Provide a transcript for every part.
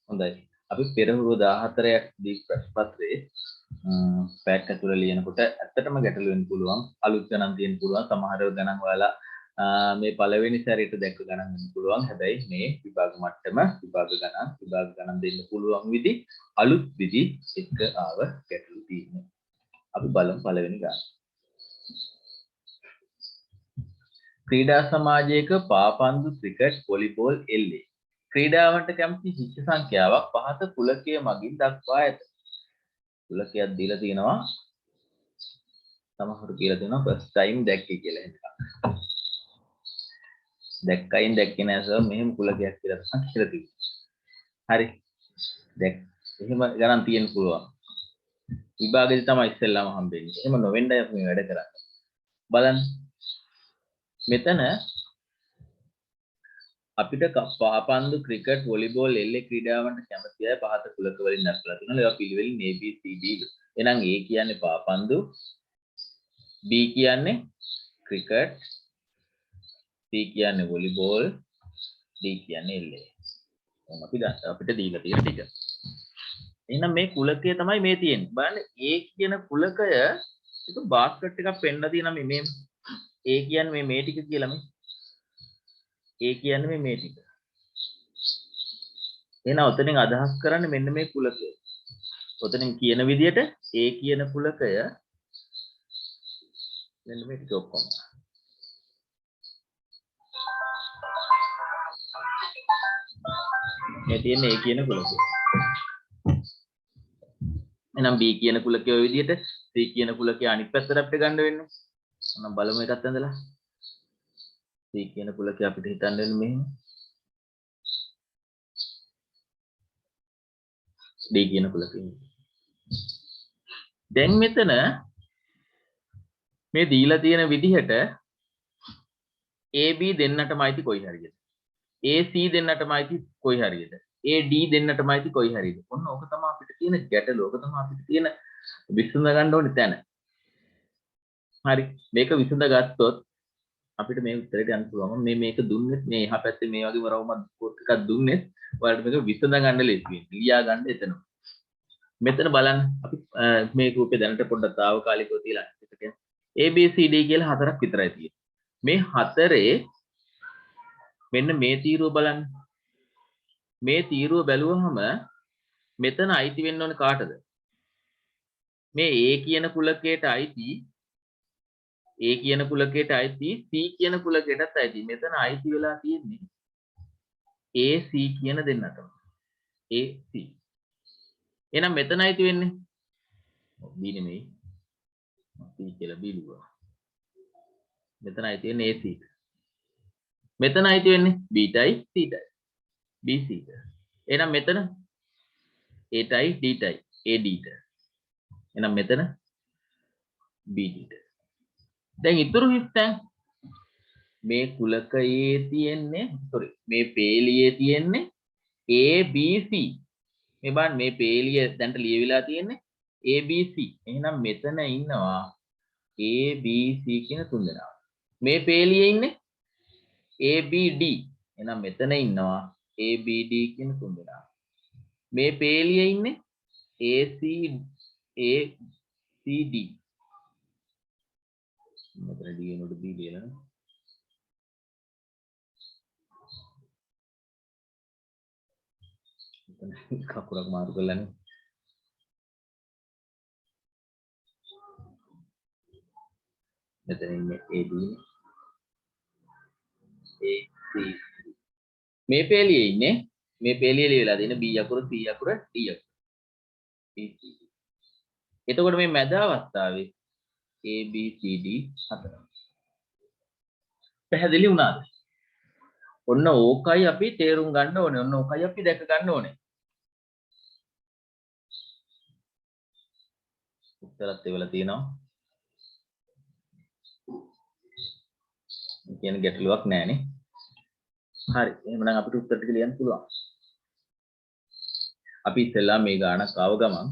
හොඳයි. අපි පෙරහුරු 14ක් දී ප්‍රශ්න පත්‍රයේ පැයක් ඇතුළේ ලියනකොට ඇත්තටම ගැටලු වෙන්න පුළුවන්. අලුත් ගණන් තියෙන්න පුළුවන්. සමහර ගණන් ඔයාලා මේ පළවෙනි සැරේට දැක්ක ගණන් වෙන්න පුළුවන්. හැබැයි මේ විභාග මට්ටම විභාග ගණන් දෙන්න පුළුවන් විදි අලුත් විදි එක ආව ගැටලු තියෙනවා. අපි බලමු පළවෙනි ගණන්. ක්‍රීඩා සමාජයක පාපන්දු ක්‍රිකට් වොලිබෝල් එල්ලේ ක්‍රීඩාවට කැමති ශිෂ්‍ය සංඛ්‍යාවක් පහත කුලකයේ මගින් දක්වා ඇත. කුලකයක් දීලා තියෙනවා. සමහරු කියලා තියෙනවා ෆස්ට් ටයිම් දැක්කේ කියලා එකක්. දැක්කයින් දැක්කේ නැහැ සර් මෙහෙම කුලකයක් කියලා තමයි කියලා තියෙන්නේ. හරි. එහෙම ගණන් තියෙන්න පුළුවන්. විභාගෙදි තමයි ඉස්සෙල්ලාම හම්බෙන්නේ. එහෙම නොවෙන්නයි අපි මේ වැඩ කරන්නේ. බලන්න. මෙතන අපිට පාපන්දු ක්‍රිකට් වොලිබෝල් එල්ලේ ක්‍රීඩාවන්ට කැමති අය පහත කුලක වලින් දක්වලා තියෙනවා. ඒවා පිළිවෙලින් A B C D. එහෙනම් A කියන්නේ පාපන්දු, B කියන්නේ ක්‍රිකට්, C කියන්නේ වොලිබෝල්, D කියන්නේ එල්ලේ. අපිට දීලා තියෙන ටික. එහෙනම් මේ කුලකය තමයි මේ තියෙන්නේ. බලන්න A කියන කුලකය ඒක බාස්කට් එකක් පෙන්නලා තියෙනවා මේ A කියන්නේ මේ ටික කියලා මේ A කියන්නේ මේ ටික. එහෙනම් ඔතනින් අදහස් කරන්නේ මෙන්න මේ කුලකය. ඔතනින් කියන විදිහට A කියන කුලකය මෙන්න මේ ටික ඔක්කොම. මේ තියෙන්නේ A කියන කුලකය. එහෙනම් B කියන කුලකය ඔය විදිහට C කියන කුලකය අනිත් පැත්තට අපිට ගන්න වෙන්නේ. එහෙනම් බලමු එකත් ඇඳලා. C කියන කුලකය අපිට හිතන්න වෙන්නේ මෙහෙම. D කියන කුලකය. දැන් මෙතන මේ දීලා තියෙන විදිහට AB දෙන්නටම අයිති කොයි හරියද? AC දෙන්නටම අයිති කොයි හරියද? AD දෙන්නටම අයිති කොයි හරියද? ඔන්න ඕක තමයි අපිට තියෙන ගැටලුව. ඕක තමයි අපිට තියෙන විසඳ ගන්න ඕනේ තැන. හරි. මේක විසඳ ගත්තොත් අපිට මේ උත්තරේට යන්න පුළුවන්. මේක දුන්නෙත් මේ එහා පැත්තේ මේ වගේම රවුමක් කෝට් එකක් දුන්නෙත් ඔයාලට මේක විසඳ ගන්න ලේසි වෙන්නේ. ලියා ගන්න එතන. මෙතන බලන්න අපි මේ ගෲපේ දැනට පොඩ්ඩක් తాවකාලිකව තියලා ඉතින් ABCD කියලා හතරක් විතරයි තියෙන්නේ. මේ හතරේ මෙන්න මේ තීරුව බලන්න. මේ තීරුව බැලුවහම මෙතන අයිති වෙන්න ඕනේ කාටද? මේ A කියන කුලකයට අයිති A කියන කුලකයට අයිති C කියන කුලකයටත් අයිති. මෙතන අයිති වෙලා තියෙන්නේ AC කියන දෙන්නටම. AC. එහෙනම් මෙතන අයිති වෙන්නේ B නෙමෙයි. C කියලා B ලියුවා. මෙතන අයිති වෙන්නේ AC. මෙතන අයිති වෙන්නේ Bටයි Cටයි. BCට. එහෙනම් මෙතන Aටයි Dටයි ADට. එහෙනම් මෙතන BDට. දැන් ඉතුරු හිස්තැන් මේ කුලකයේ තියෙන්නේ මේ පේලියේ තියෙන්නේ ABC. මේ බලන්න මේ පේලිය දැන්ට ලියවිලා තියෙන්නේ ABC. එහෙනම් මෙතන ඉන්නවා ABC කියන තුන්දෙනා. මේ පේලියේ ඉන්නේ ABD. එහෙනම් මෙතන ඉන්නවා ABD කියන තුන්දෙනා. මේ පේලියේ ඉන්නේ ACD. මෙතන D එනකොට B ලියලා මෙතන කකුරක් මාරු කරලානේ. මෙතන ඉන්නේ AD AC. මේ පේලියේ ඉන්නේ මේ පේලිය ලියලා දෙන B අකුර C අකුර D අකුර. එතකොට මේ මැද අවස්ථාවේ ABCD හතර. පැහැදිලි වුණාද? ඔන්න ඕකයි අපි තේරුම් ගන්න ඕනේ. ඔන්න ඕකයි අපි දැක ගන්න ඕනේ. උත්තරත් එවලා තියෙනවා. කියන ගැටලුවක් නැහැනේ. හරි. එහෙනම් අපිට උත්තර ටික ලියන්න පුළුවන්. අපි ඉස්සෙල්ලා මේ ගානක් ආව ගමන්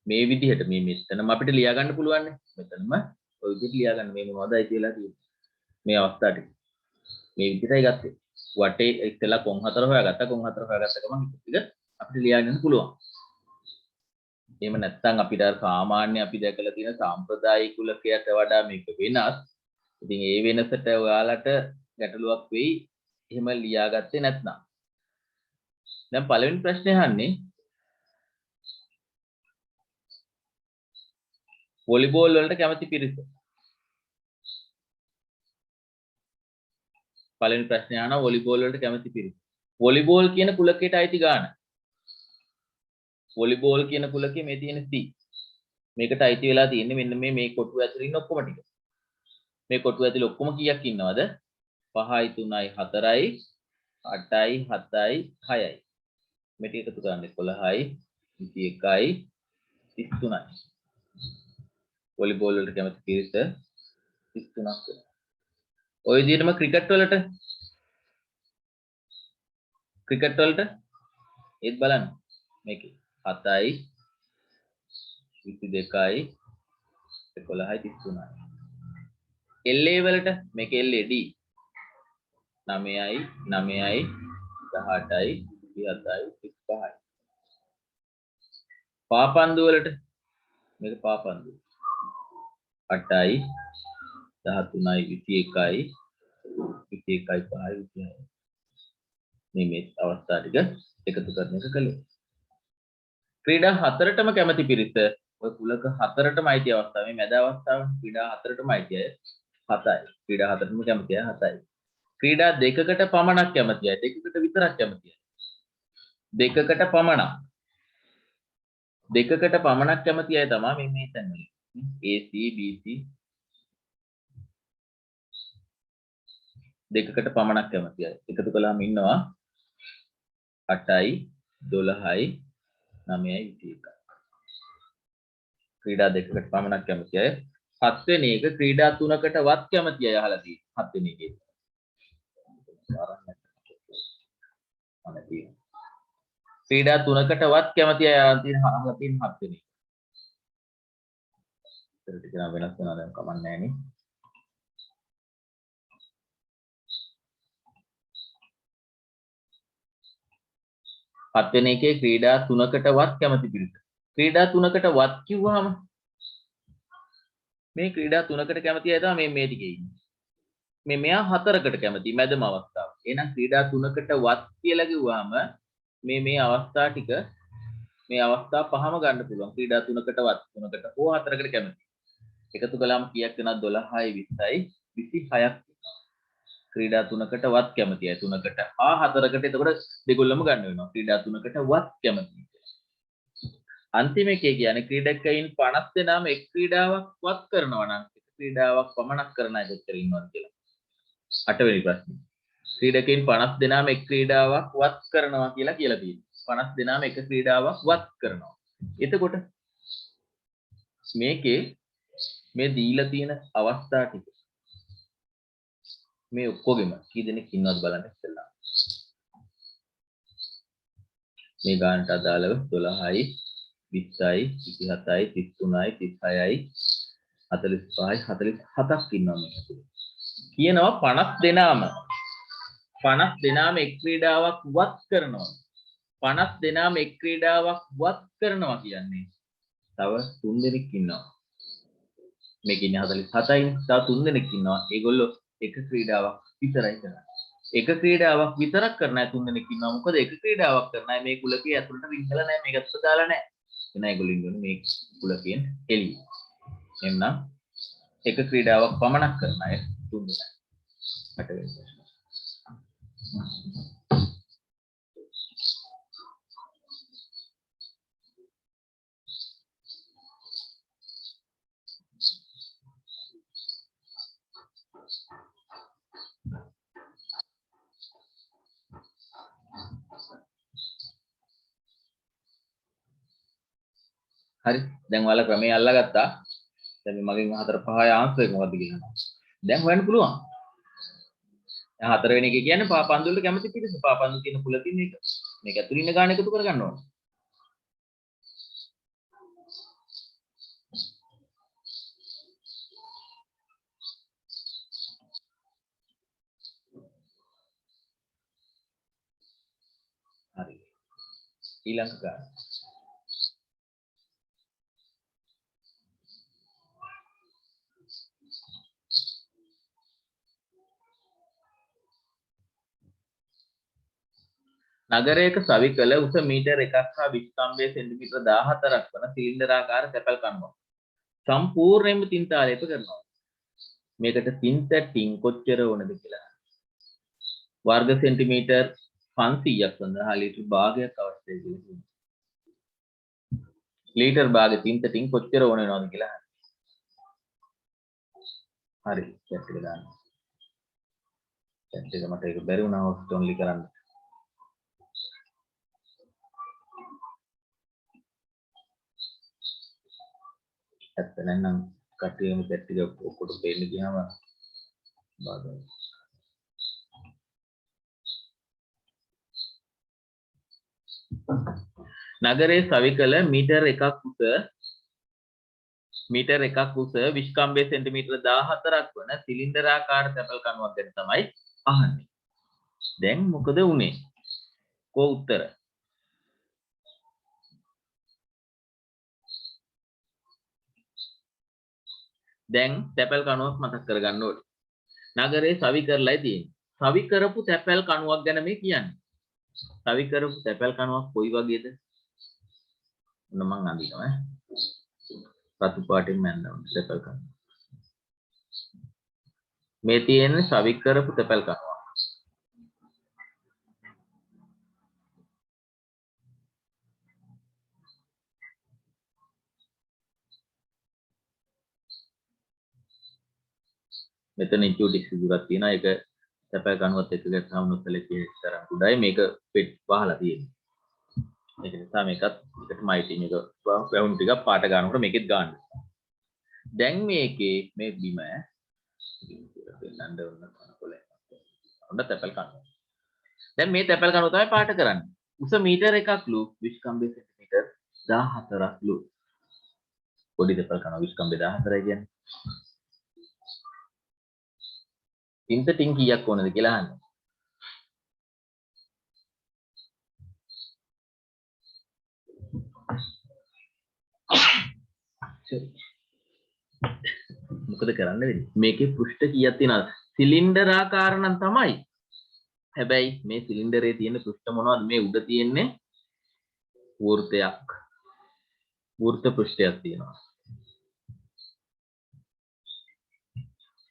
මේ විදිහට මේ මෙතනම අපිට ලියා ගන්න පුළුවන් නේ. මෙතනම ඔය විදිහට ලියා ගන්න මේ මොනවදයි කියලා තියෙන්නේ. මේ අවස්ථාවට මේ විදිහටයි ගත්තේ. වටේ ඉස්සෙල්ලා කොන් හතර හොයාගත්තා. කොන් හතර හොයාගත්ත ගමන් ටික අපිට ලියන්න පුළුවන්. එහෙම නැත්නම් අපිට සාමාන්‍ය අපි දැකලා තියෙන සාම්ප්‍රදායික කුලකයට වඩා මේක වෙනස්. ඉතින් ඒ වෙනසට ඔයාලට ගැටලුවක් වෙයි එහෙම ලියාගත්තේ නැත්නම්. දැන් පළවෙනි ප්‍රශ්නේ අහන්නේ වොලිබෝල් වලට කැමති පිරිස. පළවෙනි ප්‍රශ්නේ අහනවා වොලිබෝල් වලට කැමති පිරිස. වොලිබෝල් කියන කුලකයට අයිති ගාන. වොලිබෝල් කියන කුලකයේ මේ තියෙන C. මේකට අයිති වෙලා තියෙන්නේ මෙන්න මේ කොටුව ඇතුළේ ඉන්න ඔක්කොම ටික. මේ කොටුව ඇතුළේ ඔක්කොම කීයක් ඉන්නවද? 5යි 3යි 4යි 8යි 7යි 6යි. මේ ටික එකතු කරන්න 11යි 21යි 33යි. වොලිබෝල් වලට කැමති පිරිස 33ක් වෙනවා. ඔය විදිහටම ක්‍රිකට් වලට ඒත් බලන්න මේකේ 7යි 22යි 11යි 33යි. LA වලට මේක LED 9යි 9යි 18යි 37යි 35යි. පාපන්දු වලට මේක පාපන්දු 8යි 13යි 21යි 5යි 26යි. මේ අවස්ථා ටික එකතු කරන එක කලේ. ක්‍රීඩා හතරටම කැමති පිරිස ඔය කුලක හතරටම අයිති අවස්ථාව මේ මැද අවස්ථාව ක්‍රීඩා හතරටම අයිති අය 7යි. ක්‍රීඩා හතරටම කැමති අය 7යි. ක්‍රීඩා දෙකකට පමණක් කැමති අය දෙකකට විතරක් කැමති අය. දෙකකට පමණක් කැමති අය තමයි මේ තැන් වල. AC BC දෙකකට පමණක් කැමති අය. එකතු කළාම ඉන්නවා 8යි 12යි 9යි 21යි. ක්‍රීඩා දෙකකට පමණක් කැමති අය. 7 වෙනි එක ක්‍රීඩා තුනකටවත් කැමති අය අහලා තියෙනවා. 7 වෙනි එකේ. ක්‍රීඩා තුනකටවත් කැමති අය අහලා තියෙන 7 වෙනි එක. ඒකට ටික වෙනස් වෙනවා දැන් කමක් නැහැ නේ. 7 වෙනි එකේ ක්‍රීඩා තුනකටවත් කැමති පිරිස. ක්‍රීඩා තුනකටවත් කිව්වහම මේ ක්‍රීඩා තුනකට කැමති අය තමයි මේ ටිකේ ඉන්නේ. මෙයා හතරකට කැමති මැදම අවස්ථාව. එහෙනම් ක්‍රීඩා තුනකටවත් කියලා කිව්වහම මේ අවස්ථා ටික මේ අවස්ථා පහම ගන්න පුළුවන්. ක්‍රීඩා තුනකටවත් තුනකට හෝ හතරකට කැමති. එකතු කළාම කීයක් වෙනවද? 12යි 20යි 26ක්. ක්‍රීඩා තුනකටවත් කැමති අය තුනකට හා හතරකට එතකොට දෙගොල්ලම ගන්න වෙනවා. ක්‍රීඩා තුනකටවත් කැමති. අන්තිම එකේ කියන්නේ ක්‍රීඩකයින් 50 දෙනාම එක් ක්‍රීඩාවක් වත් කරනවා නම් එක ක්‍රීඩාවක් පමණක් කරන අය කොච්චර ඉන්නවද කියලා. 8 වෙනි ප්‍රශ්නේ. ක්‍රීඩකයින් 50 දෙනාම එක් ක්‍රීඩාවක් වත් කරනවා කියලා තියෙනවා. 50 දෙනාම එක ක්‍රීඩාවක් වත් කරනවා. එතකොට මේකේ මේ දීලා තියෙන අවස්ථා ටික මේ ඔක්කොගෙම කී දෙනෙක් ඉන්නවද බලන්න ඉස්සෙල්ලා. මේ ගානට අදාළව 12යි 20යි 27යි 33යි 36යි 45යි 47ක් ඉන්නවා මේක. කියනවා 50 දෙනාම එක් ක්‍රීඩාවක් වත් කරනවා. 50 දෙනාම එක් ක්‍රීඩාවක් වත් කරනවා කියන්නේ තව 3 දෙනෙක් ඉන්නවා. මේක ඉන්නේ 47යි. තව 3 දෙනෙක් ඉන්නවා. ඒගොල්ලෝ එක ක්‍රීඩාවක් විතරයි කරන්නේ. එක ක්‍රීඩාවක් විතරක් කරන අය 3 දෙනෙක් ඉන්නවා. මොකද එක ක්‍රීඩාවක් කරන අය මේ කුලකයේ ඇතුළට රිංගලා නැහැ. මේක ඇතුළට දාලා නැහැ. එන ඒගොල්ලෝ ඉන්නේ මේ කුලකයෙන් එළිය. එන්නම් එක ක්‍රීඩාවක් පමණක් කරන අය 3 දෙනෙක්. මට වෙන්නේ. හරි දැන් ඔයාලා ක්‍රමයේ අල්ලගත්තා. දැන් මගෙන් 4 5 ආන්සර් එක මොකද්ද කියලා. දැන් හොයන්න පුළුවන්. දැන් 4 වෙනි එක කියන්නේ පාපන්දු වලට කැමති පිරිස. පාපන්දු කියන කුල තියෙන එක. මේක ඇතුළේ ඉන්න ගාන එකතු කරගන්න ඕනේ. හරි. ඊළඟ ගන්න. නගරයක සවිකල උස මීටර් 1ක් හා විස්කම්භය සෙන්ටිමීටර 14ක් වන සිලින්ඩරාකාර තැපැල් කණුවක් සම්පූර්ණයෙන්ම තින්ත ආලේප කරනවා. මේකට තින්ත ටින් කොච්චර ඕනද කියලා. වර්ග සෙන්ටිමීටර් 500ක් සඳහා ලීටර් භාගයක් අවශ්‍යයි කියලා කියනවා. ලීටර් භාගෙ තින්ත ටින් කොච්චර ඕන වෙනවද කියලා. හරි chat එක දාන්න. chat එක මට ඒක බැරි වුණා host only කරන්න. ඇත්ත නැත්නම් කටියම chat එක ඔක්කොට පෙන්න ගියාම බාධායි. නගරයේ සවිකල මීටර් 1ක් උස විස්කම්භය සෙන්ටිමීටර 14ක් වන සිලින්ඩරාකාර තැපැල් කණුවක් ගැන තමයි අහන්නේ. දැන් මොකද වුනේ? කෝ උත්තර? දැන් තැපැල් කණුවක් මතක් කරගන්න ඕනේ. නගරයේ සවි කරලායි තියෙන්නේ. සවි කරපු තැපැල් කණුවක් ගැන මේ කියන්නේ. සවි කරපු තැපැල් කණුවක් කොයි වගේද? ඔන්න මං අඳිනවා රතු පාටින් මැන්නවනේ තැපැල් කණුව. මේ තියෙන්නේ සවි කරපු තැපැල් කණුවක්. මෙතන ඉන්ටියුටිව් සිදුරක් තියෙනවා. ඒක තැපැල් කණුවත් එක්ක ගත්තාම නොසලකේ තරම් උඩයි මේක පෙට් වහලා තියෙන්නේ. ඒක නිසා මේකත් එකටම අයිති මේක බ්‍රවුන් ටිකක් පාට ගන්නකොට මේකෙත් ගන්න. දැන් මේකේ මේ බිම දෙන්නඳ ඔන්න තැපැල් කණුව. දැන් මේ තැපැල් කණුව තමයි පාට කරන්නේ. උස මීටර 1ක්ලු විස්කම්භය සෙන්ටිමීටර 14ක්ලු. පොඩි තැපැල් කණුව විස්කම්භය 14යි කියන්නේ. තින්ත ටින් කීයක් ඕනද කියලා අහන්නේ. මොකද කරන්න වෙන්නේ? මේකේ පෘෂ්ඨ කීයක් තියෙනවද? සිලින්ඩර් ආකාර නම් තමයි. හැබැයි මේ සිලින්ඩරේ තියෙන පෘෂ්ඨ මොනවද? මේ උඩ තියෙන්නේ වෘත්තයක්. වෘත්ත පෘෂ්ඨයක් තියෙනවා.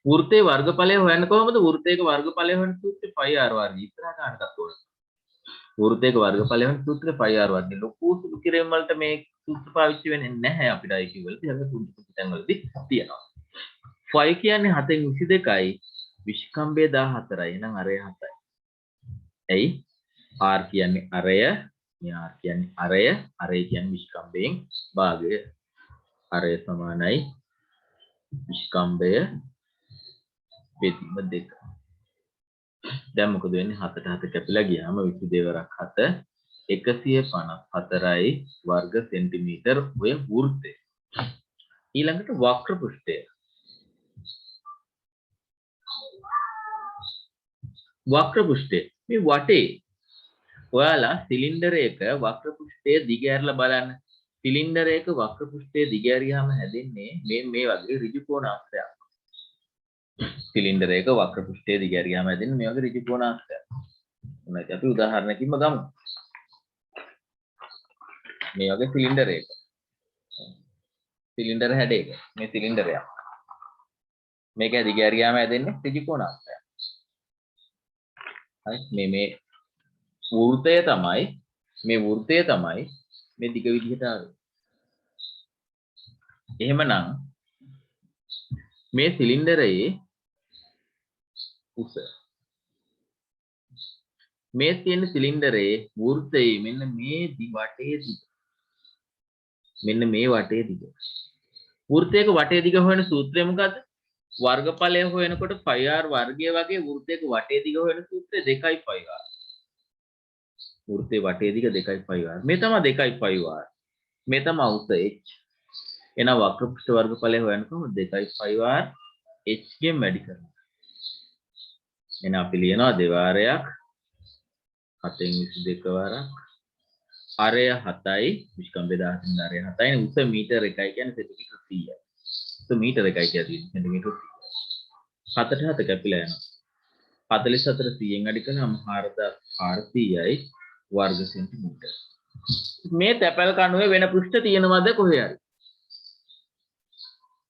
වෘත්තේ වර්ගඵලය හොයන්න කොහොමද? වෘත්තයක වර්ගඵලය හොයන සූත්‍රය 5r වර්ගය. ඉස්සරහ ගන්නටත් ඕන. වෘත්තයක වර්ගඵලය හොයන සූත්‍රය 5r වර්ගය. ලොකු සුළු කිරීම වලට මේ සූත්‍ර පාවිච්චි වෙන්නේ නැහැ අපිට IQ වලදී. හැබැයි පුංචි තැන් වලදී තියෙනවා. 5 කියන්නේ 7න් 22යි. විස්කම්භය 14යි. එහෙනම් අරය 7යි. එයි r කියන්නේ අරය, මේ r කියන්නේ අරය කියන්නේ විස්කම්භයෙන් භාගය. අරය සමානයි විස්කම්භය බෙදීම 2. දැන් මොකද වෙන්නේ? 7ට 7 කැපිලා ගියාම 22 වරක් 7 154යි වර්ග සෙන්ටිමීටර ඔය වෘත්තය. ඊළඟට වක්‍ර පෘෂ්ඨය. වක්‍ර පෘෂ්ඨය මේ වටේ ඔයාලා සිලින්ඩරයක වක්‍ර පෘෂ්ඨයේ දිග ඇරලා බලන්න. සිලින්ඩරයක වක්‍ර පෘෂ්ඨයේ දිග ඇරියාම හැදෙන්නේ මේ වගේ ඍජු කෝණාංශයක්. සිලින්ඩරයක වක්‍ර පෘෂ්ඨයේ දිග ඇරියාම හැදෙන්නේ මේ වගේ ඍජු කෝණාංශයක්. මොනවද අපි උදාහරණකින්ම ගමු. මේ වගේ සිලින්ඩරයක සිලින්ඩර හැඩයක මේ සිලින්ඩරයක්. මේක දිග ඇරියාම හැදෙන්නේ ඍජු කෝණාංශයක්. හරි මේ වෘත්තය තමයි මේ දිග විදිහට ආවේ. එහෙමනම් මේ සිලින්ඩරයේ උස මේ තියෙන සිලින්ඩරයේ වෘත්තයේ මෙන්න මේ වටේ දිග. මෙන්න මේ වටේ දිග. වෘත්තයක වටේ දිග හොයන සූත්‍රය මොකද්ද? වර්ගඵලය හොයනකොට 5r වර්ගය වගේ වෘත්තයක වටේ දිග හොයන සූත්‍රය 2.5r. වෘත්තේ වටේ දිග 2.5r. මේ තමයි 2.5r. මේ තමයි උස h. එහෙනම් වක්‍ර පෘෂ්ඨ වර්ගඵලය හොයනකොට 2.5r h ගෙන් වැඩි කරනවා. එහෙනම් අපි ලියනවා දෙවාරයක් 7න් 22 වරක් අරය 7යි විස්කම්බේ 10 අරය 7යි උස මීටර 1යි කියන්නේ සෙන්ටිමීටර 100යි. උස මීටර 1යි කියන්නේ සෙන්ටිමීටර 100යි. 7ට 7 කැපිලා යනවා. 44 100න් අඩි කළාම 4400යි වර්ග සෙන්ටිමීටර. මේ තැපැල් කණුවේ වෙන පෘෂ්ඨ තියෙනවද කොහේ හරි?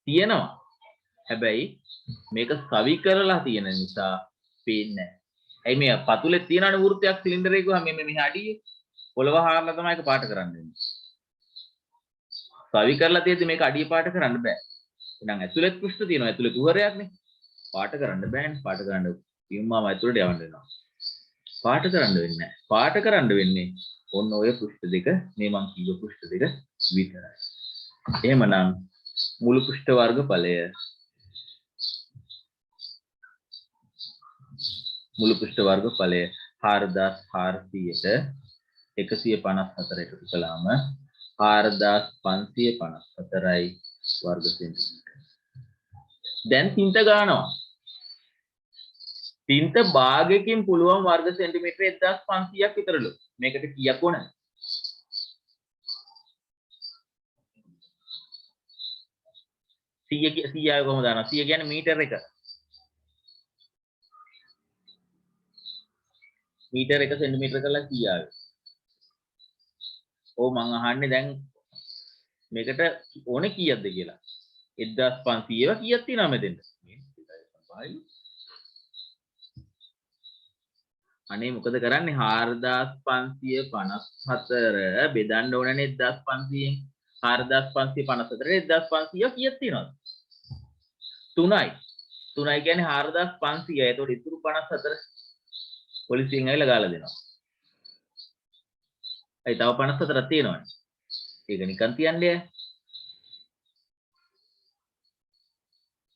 තියෙනවා. හැබැයි මේක සවි කරලා තියෙන නිසා පේන්නේ නැහැ. ඇයි මේ පතුලේ තියෙනවනේ වෘත්තයක් සිලින්ඩර් එකක මේ මෙහා අඩියේ පොළව හාරලා තමයි ඒක පාට කරන්න වෙන්නේ. සවි කරලා තියෙද්දි මේක අඩිය පාට කරන්න බෑ. එහෙනම් ඇතුළේ පෘෂ්ඨ තියෙනවා. ඇතුළේ කුහරයක්නේ. පාට කරන්න බෑනේ. පාට කරන්න පියුම්මාම ඇතුළට යවන්න වෙනවා. පාට කරන්න වෙන්නේ නැහැ. පාට කරන්න වෙන්නේ ඔන්න ඔය පෘෂ්ඨ දෙක මේ මං කියව පෘෂ්ඨ දෙක විතරයි. එහෙමනම් මුළු පෘෂ්ඨ වර්ගඵලය මුළු පෘෂ්ඨ වර්ගඵලය 4400ට 154 එකතු කළාම 4554යි වර්ග සෙන්ටිමීටර. දැන් තින්ත ගන්නවා. තින්ත භාගයකින් පුළුවන් වර්ග සෙන්ටිමීටර 1500ක් විතරලු. මේකට කීයක් ඕනද? 100 ආව කොහොමද දානවා? 100 කියන්නේ මීටර එක. මීටර 1 සෙන්ටිමීටර කරලා 100 ආවේ. ඔව් මං අහන්නේ දැන් මේකට ඕනේ කීයක්ද කියලා. 1500 ඒවා කීයක් තියෙනවද මෙතෙන්ට? අනේ මොකද කරන්නේ 4554 බෙදන්න ඕනනේ 1500ෙන් 4554 1500 කීයක් තියෙනවද 3යි 3යි කියන්නේ 4500යි එතකොට ඉතුරු 54 පොලිසියෙන් ඇවිල්ලා ගාලා දෙනවා ඒ තව 54ක් තියෙනවනේ ඒක නිකන් තියන්නේ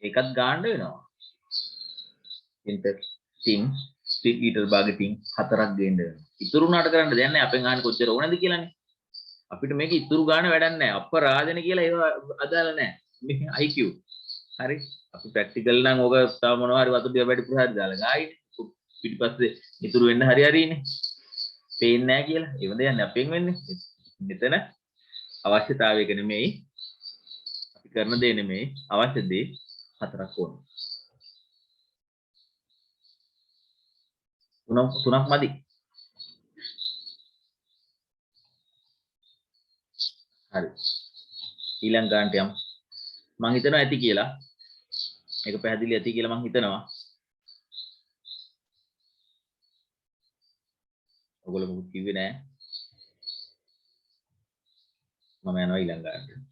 ඒකත් ගන්න වෙනවා ඉන්ටර් තින් ලීටර් භාගෙටින් 4ක් ගේන්න වෙනවා. ඉතුරු උනාට කරන්න දෙයක් නැහැ. අපෙන් අහන්නේ කොච්චර ඕනද කියලානේ. අපිට මේක ඉතුරු ගන්න වැඩක් නැහැ. අපරාධන කියලා ඒව අදාළ නැහැ. මේ IQ. හරි. අපි ප්‍රැක්ටිකල් නම් ඕක තව මොනවා හරි වතු ටික වැඩි පුරාද දාලා ගායිනේ. පිටිපස්සේ ඉතුරු වෙන්න හරි හරිනේ. පේන්නේ නැහැ කියලා. ඒව දෙයක් අපෙන් වෙන්නේ. මෙතන අවශ්‍යතාවයක නෙමෙයි. අපි කරන දේ නෙමෙයි. අවශ්‍ය දේ 4ක් ඕනේ. තුනක් මදි. හරි. ඊළඟ ගන්නට යමු. මම හිතනවා ඇති කියලා. මේක පැහැදිලි ඇති කියලා මම හිතනවා. ඔයගොල්ලෝ මොකද කිව්වේ නෑ. මම යනවා ඊළඟ ගන්නට.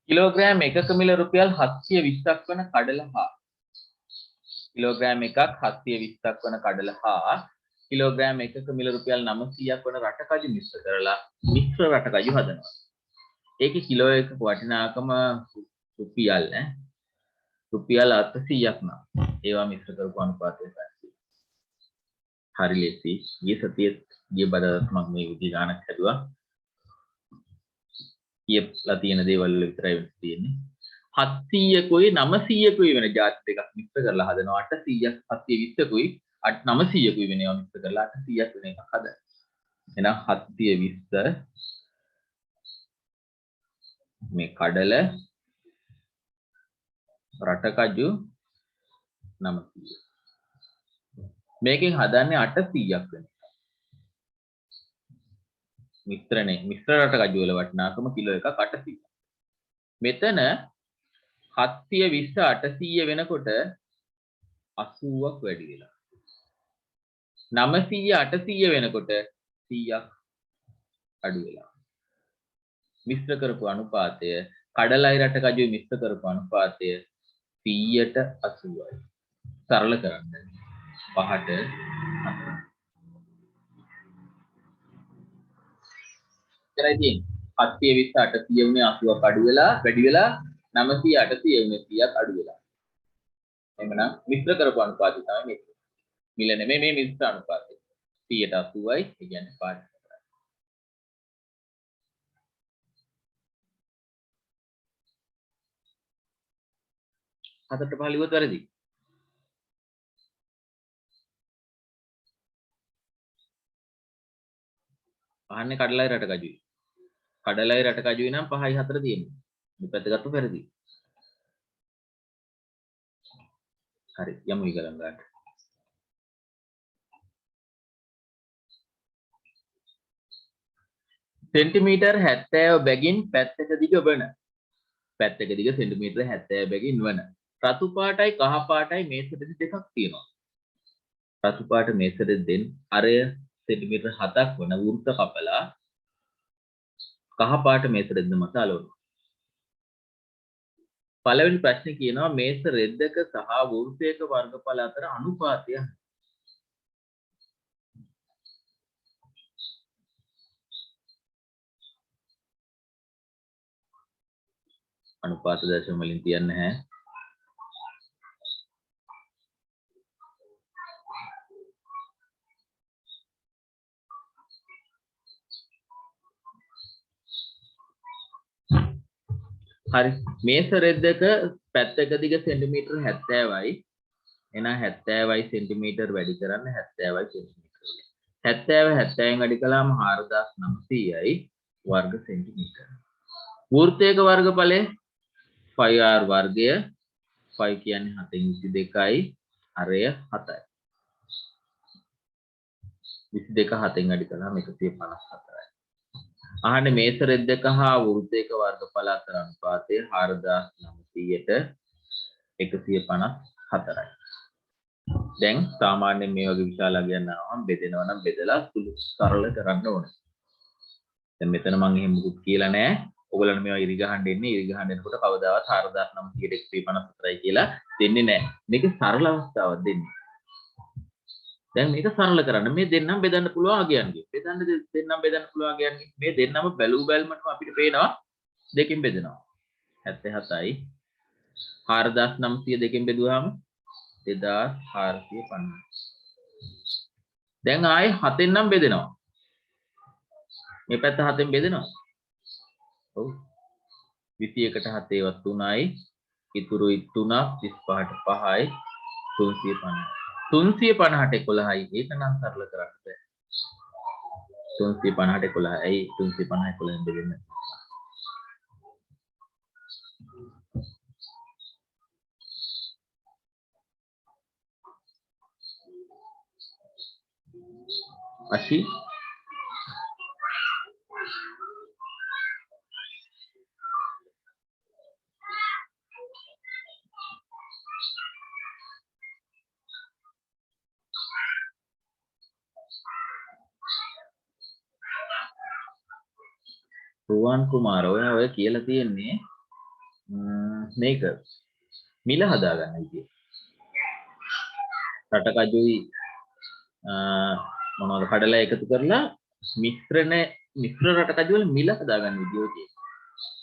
කිලෝග්‍රෑම් එකක මිල රුපියල් 720ක් වන කඩල හා කිලෝග්‍රෑම් එකක් 720ක් වන කඩල හා කිලෝග්‍රෑම් එකක මිල රුපියල් 900ක් වන රටකජු මිශ්‍ර කරලා මිශ්‍ර රටකජු හදනවා. ඒකේ කිලෝ එකක වටිනාකම රුපියල් 800ක් නම් ඒවා මිශ්‍ර කරපු අනුපාතය තමයි. හරි ලේසි. ගිය සතියේ ගිය බදවත් මම මේ විදිහ ගණනක් හදුවා. කියපලා තියෙන දේවල් වල විතරයි වෙනස් තියෙන්නේ. 700කුයි 900කුයි වෙන જાති දෙකක් මිශ්‍ර කරලා හදනවා 800ක් 720කුයි 900කුයි වෙන ඒවා මිශ්‍ර කරලා 800ක් වෙන එකක් හදනවා. එහෙනම් 720 මේ කඩල රටකජු 900 මේකෙන් හදන්නේ 800ක් වෙන මිශ්‍රණේ මිශ්‍ර රටකජු වල වටිනාකම කිලෝ එකක් 800. මෙතන 720 800 වෙනකොට 80ක් වැඩි වෙලා. 900 800 වෙනකොට 100ක් අඩු වෙලා. මිශ්‍ර කරපු අනුපාතය කඩලයි රටකජු මිශ්‍ර කරපු අනුපාතය 100ට 80යි. සරල කරන්න. 5ට 4. කරයි තියෙන්නේ 720 800 වුණේ 80ක් අඩු වෙලා වැඩි වෙලා 900 800 වුණේ 100ක් අඩු වෙලා. එහෙනම් මිශ්‍ර කරපු අනුපාතය තමයි මේක. මිල නෙමෙයි මේ මිශ්‍ර අනුපාතය. 100ට 80යි ඒ කියන්නේ 5ට 4යි. හතරට පහළ ඉවත් වැරදි. අහන්නේ කඩලයි රට කජුයි. කඩලයි රට කජුයි නම් 5යි 4 තියෙනවා. මේ පැත්ත ගත්ත පෙරදි. හරි යමු ඊගලන් ගන්න. සෙන්ටිමීටර් 70 බැගින් පැත්තක දිග වන පැත්තක දිග සෙන්ටිමීටර් 70 බැගින් වන රතු පාටයි කහ පාටයි මේසෙදි දෙකක් තියෙනවා. රතු පාට මේසෙදි දෙන් අරය සෙන්ටිමීටර් 7ක් වන වෘත්ත කපලා කහ පාට මේසෙදි මත අලවනවා. පළවෙනි ප්‍රශ්නේ කියනවා මේස රෙද්දක සහ වෘත්තයක වර්ගඵල අතර අනුපාතය. අනුපාත දශම වලින් තියන්නේ නැහැ. හරි මේස රෙද්දක පැත්තක දිග සෙන්ටිමීටර් 70යි එහෙනම් 70යි සෙන්ටිමීටර් වැඩි කරන්න 70යි සෙන්ටිමීටර් 70 70න් වැඩි කළාම 4900යි වර්ග සෙන්ටිමීටර. වෘත්තයක වර්ගඵලය 5r වර්ගය 5 කියන්නේ 7න් 22යි අරය 7යි. 22 7න් වැඩි කළාම 154යි. අහන්නේ මේස රෙද්දක හා වෘත්තයක වර්ගඵල අතර අනුපාතය 4900ට 154යි. දැන් සාමාන්‍යයෙන් මේ වගේ විශාල අගයන් ආවම බෙදෙනවා නම් බෙදලා සුළු සරල කරන්න ඕනේ. දැන් මෙතන මම එහෙම මුකුත් කියලා නැහැ. ඔයගොල්ලන් මේවා ඉරි ගහන්න එන්නේ ඉරි ගහන්න එනකොට කවදාවත් 4900ට 154යි කියලා දෙන්නේ නැහැ. මේක සරල අවස්ථාවක් දෙන්නේ. දැන් මේක සරල කරන්න මේ දෙන්නම් බෙදන්න පුළුවන් අගයන්ගේ. දෙන්නම් බෙදන්න පුළුවන් අගයන්ගේ. මේ දෙන්නම බැලූ බැලමටම අපිට පේනවා දෙකෙන් බෙදෙනවා. 77යි 4900 දෙකෙන් බෙදුවාම 2450. දැන් ආයේ 7ෙන් නම් බෙදෙනවා. මේ පැත්ත 7ෙන් බෙදෙනවා. ඔව්. 21ට 7 ඒවත් 3යි. ඉතුරුයි 3ක් 35ට 5යි 350. 350ට 11යි. ඒක නම් සරල කරන්න බෑ. 350ට 11යි. ඇයි 350 11න් බෙදෙන්නේ? අශි රුවන් කුමාර ඔය කියලා තියෙන්නේ මේක මිල හදාගන්න විදිය. රටකජුයි මොනවද කඩලා එකතු කරලා මිශ්‍ර රටකජු වල මිල හදාගන්න විදිය ඔය.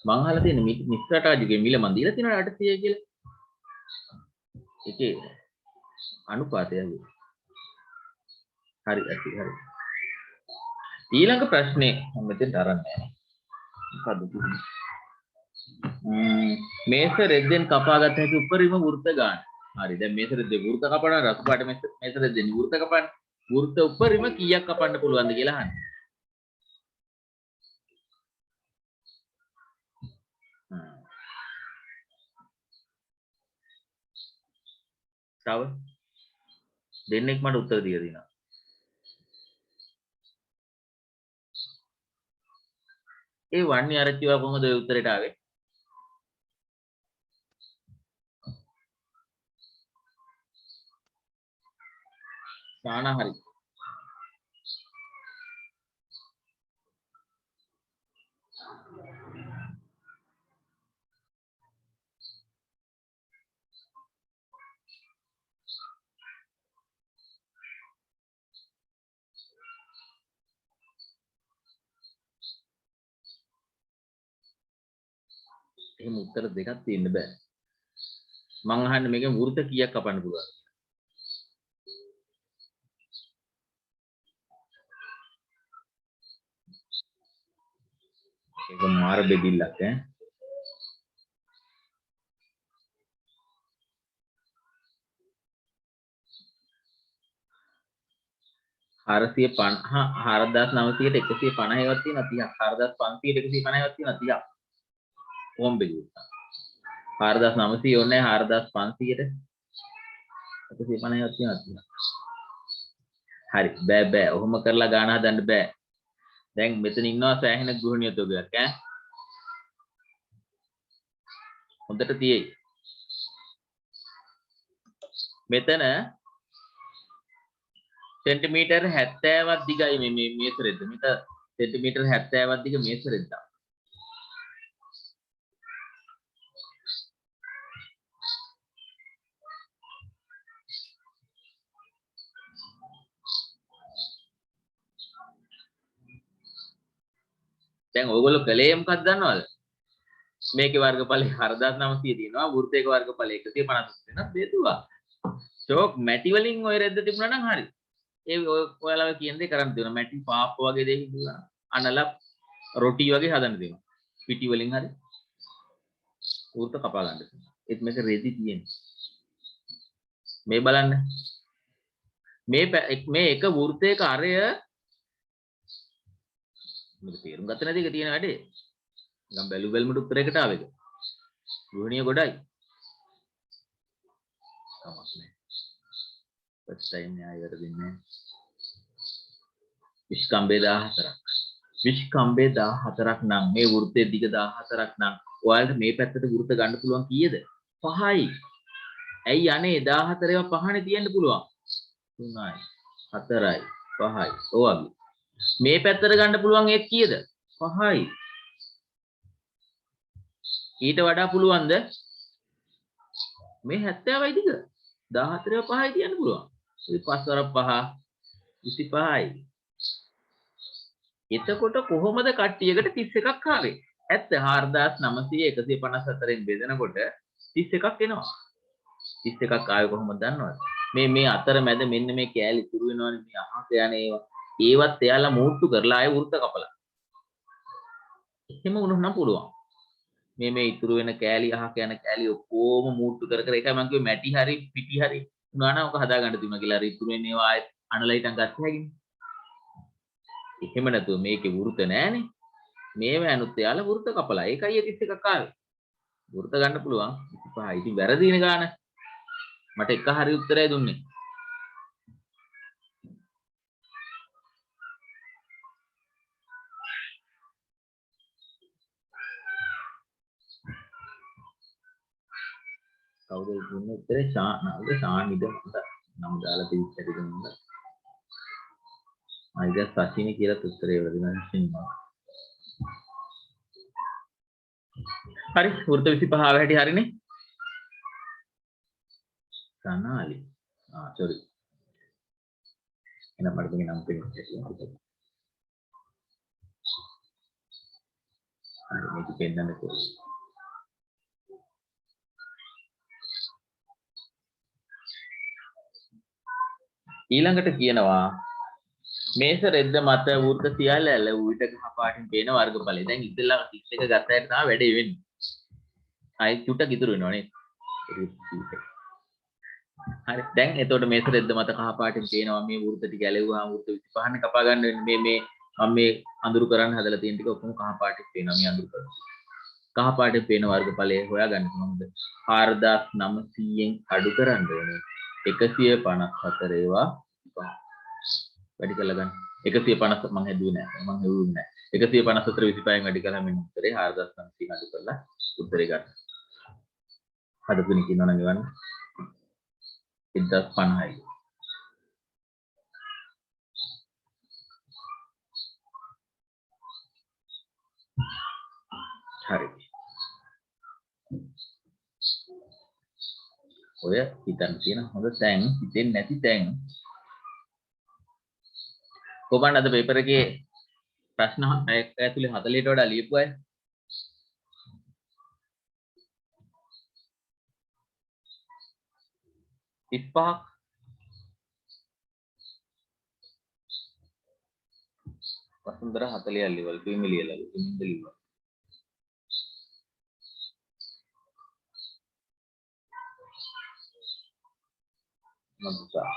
මං අහලා තියෙන මිශ්‍ර රටකජුගේ මිල මන් දීලා තියෙනවා 800 කියලා. ඒකේ අනුපාතය හරි හරි. ඊළඟ ප්‍රශ්නේ මම මෙතෙන් තරන්නේ නැහැ. මොකද්ද කියන්නේ? මේස රෙද්දෙන් කපාගත හැකි උපරිම වෘත්ත ගන්න. හරි දැන් මේස රෙද්දේ වෘත්ත කපන රතු පාට මේස රෙද්දෙන් වෘත්ත කපන්න. වෘත්ත උපරිම කීයක් කපන්න පුළුවන්ද කියලා අහන්නේ. තව දෙන්නෙක් මට උත්තර දීලා දිනවා. ඒ වන්නේ ආරච්චිව කොහොමද ඔය උත්තරේට ආවේ? සානා හරි. එහෙම උත්තර දෙකක් තියෙන්න බෑ. මං අහන්නේ මේකෙන් වෘත්ත කීයක් කපන්න පුළුවන්ද? ඒක මාර බෙදිල්ලක් ඈ. 450 4900ට 150වත් තියෙනවා 30ක් 4500ට 150වත් තියෙනවා 30ක් කොහොම බෙදුවා 4900 ඕනේ 4500ට 150වත් තියෙනවා 30ක් හරි බෑ ඔහොම කරලා ගාන හදන්න බෑ දැන් මෙතන ඉන්නවා සෑහෙන ගෘහණිය තොගයක් ඈ හොඳට තියෙයි මෙතන සෙන්ටිමීටර් 70ක් දිගයි මේ මේසරෙද්ද මෙතන සෙන්ටිමීටර් 70ක් දිග මේසරෙද්ද දැන් ඕගොල්ලෝ කලේ මොකක්ද දන්නවද මේකේ වර්ගඵලය 4900 තියෙනවා වෘත්තයක වර්ගඵලය 150 වෙනස් බෙදුවා ෂෝක් මැටි වලින් ඔය රෙද්ද තිබුණා නම් හරි ඒ ඔයාලා කියන දේ කරන්න තියෙනවා මැටි පාප්ප වගේ දෙයක් තිබුණා අනලා රොටි වගේ හදන්න තියෙනවා පිටි වලින් හරි වෘත්ත කපා ගන්න තියෙනවා ඒත් මේක රෙදි තියෙන්නේ මේ බලන්න මේ එක වෘත්තයක අරය මේක තේරුම් ගත්ත නැති එක තියෙන වැඩේ නිකන් බැලුමට උත්තරයකට ආවෙක ගෘහණිය ගොඩයි කමක් නැහැ ෆස්ට් ටයිම් න්යාය වැරදින්නේ විස්කම්බේ 14ක් නම් මේ වෘත්තයේ දිග 14ක් නම් ඔයාලට මේ පැත්තට වෘත්ත ගන්න පුළුවන් කීයද 5යි ඇයි අනේ 14 ඒවා 5නේ තියෙන්න පුළුවන් 3යි 4යි 5යි ඔය වගේ මේ පැත්තට ගන්න පුළුවන් ඒක කීයද 5යි ඊට වඩා පුළුවන්ද මේ 70යි දිග 14 5යි තියන්න පුළුවන් ඉතින් 5 වර 5 25යි එතකොට කොහොමද කට්ටියකට 31ක් ආවේ ඇත්ත 4900 154න් බෙදනකොට 31ක් එනවා 31ක් ආවේ කොහොමද දන්නවද මේ අතර මැද මෙන්න මේ කෑලි ඉතුරු වෙනවනේ මේ අහක යන ඒවත් එයාලා මූට්ටු කරලා ආයෙ වෘත්ත කපලා එහෙම වුණොත් නම් පුළුවන් මේ ඉතුරු වෙන කෑලි අහක යන කෑලි ඔක්කොම මූට්ටු කර ඒකයි මම කිව්වේ මැටි හරි පිටි හරි උනා නම් ඔක හදා ගන්න තිබුණා කියලා. අර ඉතුරු වෙන ඒවා ආයෙත් අනලා හිටන් ගත්ත හැකිනේ. එහෙම නැතුව මේකේ වෘත නෑනේ. මේව ඇනුත් එයාලා වෘත කපලා. ඒකයි 31ක් ආවේ. වෘත ගන්න පුළුවන් 25. ඉතින් වැරදිනේ ගාන. මට එක හරි උත්තරය දුන්නේ. කවුද දුන්නේ උත්තරේ ශානිද නම් දාලා තිබ්බට දුන්නා. I guess සචිනි කියලා උත්තරේ වදිනවා. හරි වෘත 25 ආව හැටි හරිනේ. සනාලි. sorry. එනම් මට මේ නම් පෙන්නන්න තියෙනවා. හරි මේක පෙන්නන්න කොහොමද? ඊළඟට කියනවා මේස රෙද්ද මත වෘත්ත සියල්ල ඇලවුවිට ගහ පාටින් පේන වර්ගඵලය. දැන් ඉතලා 31 ගත්ත හැට තමයි වැඩේ වෙන්නේ. ආයි චුට්ටක් ඉතුරු වෙනවා නේද? හරි දැන් එතකොට මේස රෙද්ද මත කහ පාටින් පේනවා මේ වෘත්ත ටික ඇලවුවාම වෘත්ත 25නේ කපා ගන්න වෙන්නේ මේ මම මේ අඳුරු කරන්න හදලා තියෙන ටික ඔක්කොම කහ පාටින් පේනවා මේ අඳුරු කරලා. කහ පාටින් පේන වර්ගඵලය හොයාගන්න කොහොමද? 4900න් අඩු කරන්න ඕනේ. 154 ඒවා වැඩි කරලා ගන්න 150 මම හැදුවේ නෑ 154 25න් වැඩි කරලා මෙන්න උත්තරේ 4900 අඩු කරලා උත්තරේ ගන්න හදපුනේ කියනවා නම් එවන්න 1050යි හරි ඔය හිතන්න තියෙන හොඳ තැන් හිතෙන්නේ නැති තැන් කොහොමද අද පේපර් එකේ ප්‍රශ්න ඇතුලේ 40ට වඩා ලියපු අය 35ක් වසුන්දර 40ක් ලියවල පිමිලියලා ඉඳ ලියුවා මන්දසා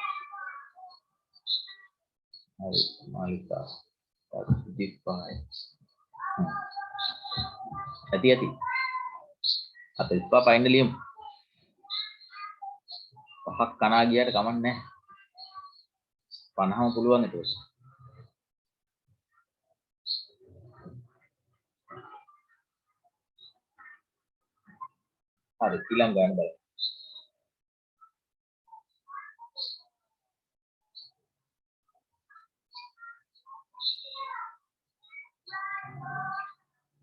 හරි මාලිකා 45යි ඇති 45 පයින්ද ලියමු පහක් කනා ගියට කමක් නැහැ 50ම පුළුවන් ඒක හරි ඊළඟ ගන්න බලන්න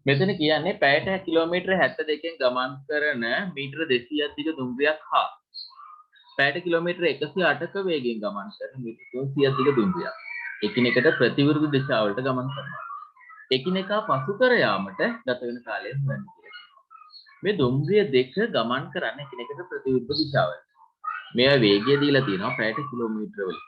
මෙතන කියන්නේ පැයට කිලෝමීටර 72කින් ගමන් කරන මීටර 200ක් දිග දුම්රියක් හා පැයට කිලෝමීටර 108ක වේගයෙන් ගමන් කරන මීටර 300ක් දිග දුම්රියක් එකිනෙකට ප්‍රතිවිරුද්ධ දිශාවලට ගමන් කරනවා. එකිනෙකා පසු කර යාමට ගත වෙන කාලය හොයන්න කියලා. මේ දුම්රිය දෙක ගමන් කරන්නේ එකිනෙකට ප්‍රතිවිරුද්ධ දිශාවලට. මේවා වේගය දීලා තියෙනවා පැයට කිලෝමීටර වලින්.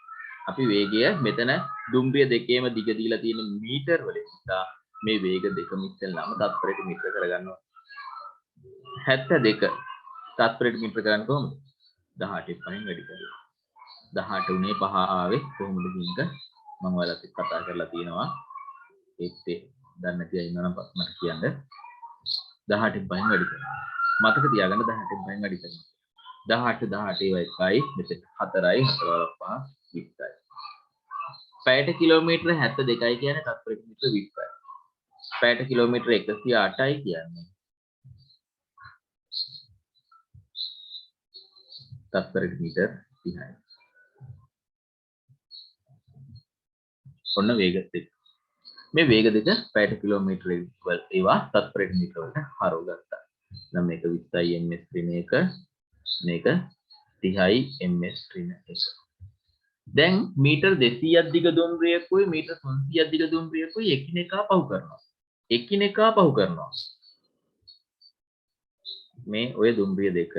අපි වේගය මෙතන දුම්රිය දෙකේම දිග දීලා තියෙන මීටර වලින් නිසා මේ වේග දෙකම ඉස්සෙල්ලාම තත්පරයට මීටර කරගන්නවා 72 තත්පරයට මීටර කරන්නේ කොහොමද 18 පහෙන් වැඩි කරලා 18 උනේ 5 ආවේ කොහොමද කියන එක මම ඔයාලට කතා කරලා තියෙනවා ඒත් දන්නේ නැති අය ඉන්නවා නම් මට කියන්න 18 පහෙන් වැඩි කරනවා මතක තියාගන්න 18 පහෙන් වැඩි කරනවා 18 18 ඒවා එකයි මෙතන 4යි 4 5 20යි පැයට කිලෝමීටර 72යි කියන්නේ තත්පරයට මීටර 20යි පැයට කිලෝමීටර 108යි කියන්නේ තත්පරයට මීටර 30යි. ඔන්න වේග දෙක. මේ වේග දෙක පැයට කිලෝමීටර වල ඒවා තත්පරයට මීටර වලට හරව ගත්තා. නම් මේක 20යි ms ඍණ 1 මේක 30යි ms ඍණ 1. දැන් මීටර 200ක් දිග දුම්රියකුයි මීටර 300ක් දිග දුම්රියකුයි එකිනෙකා පහු කරනවා. එකිනෙකා පහු කරනවා. මේ ඔය දුම්රිය දෙක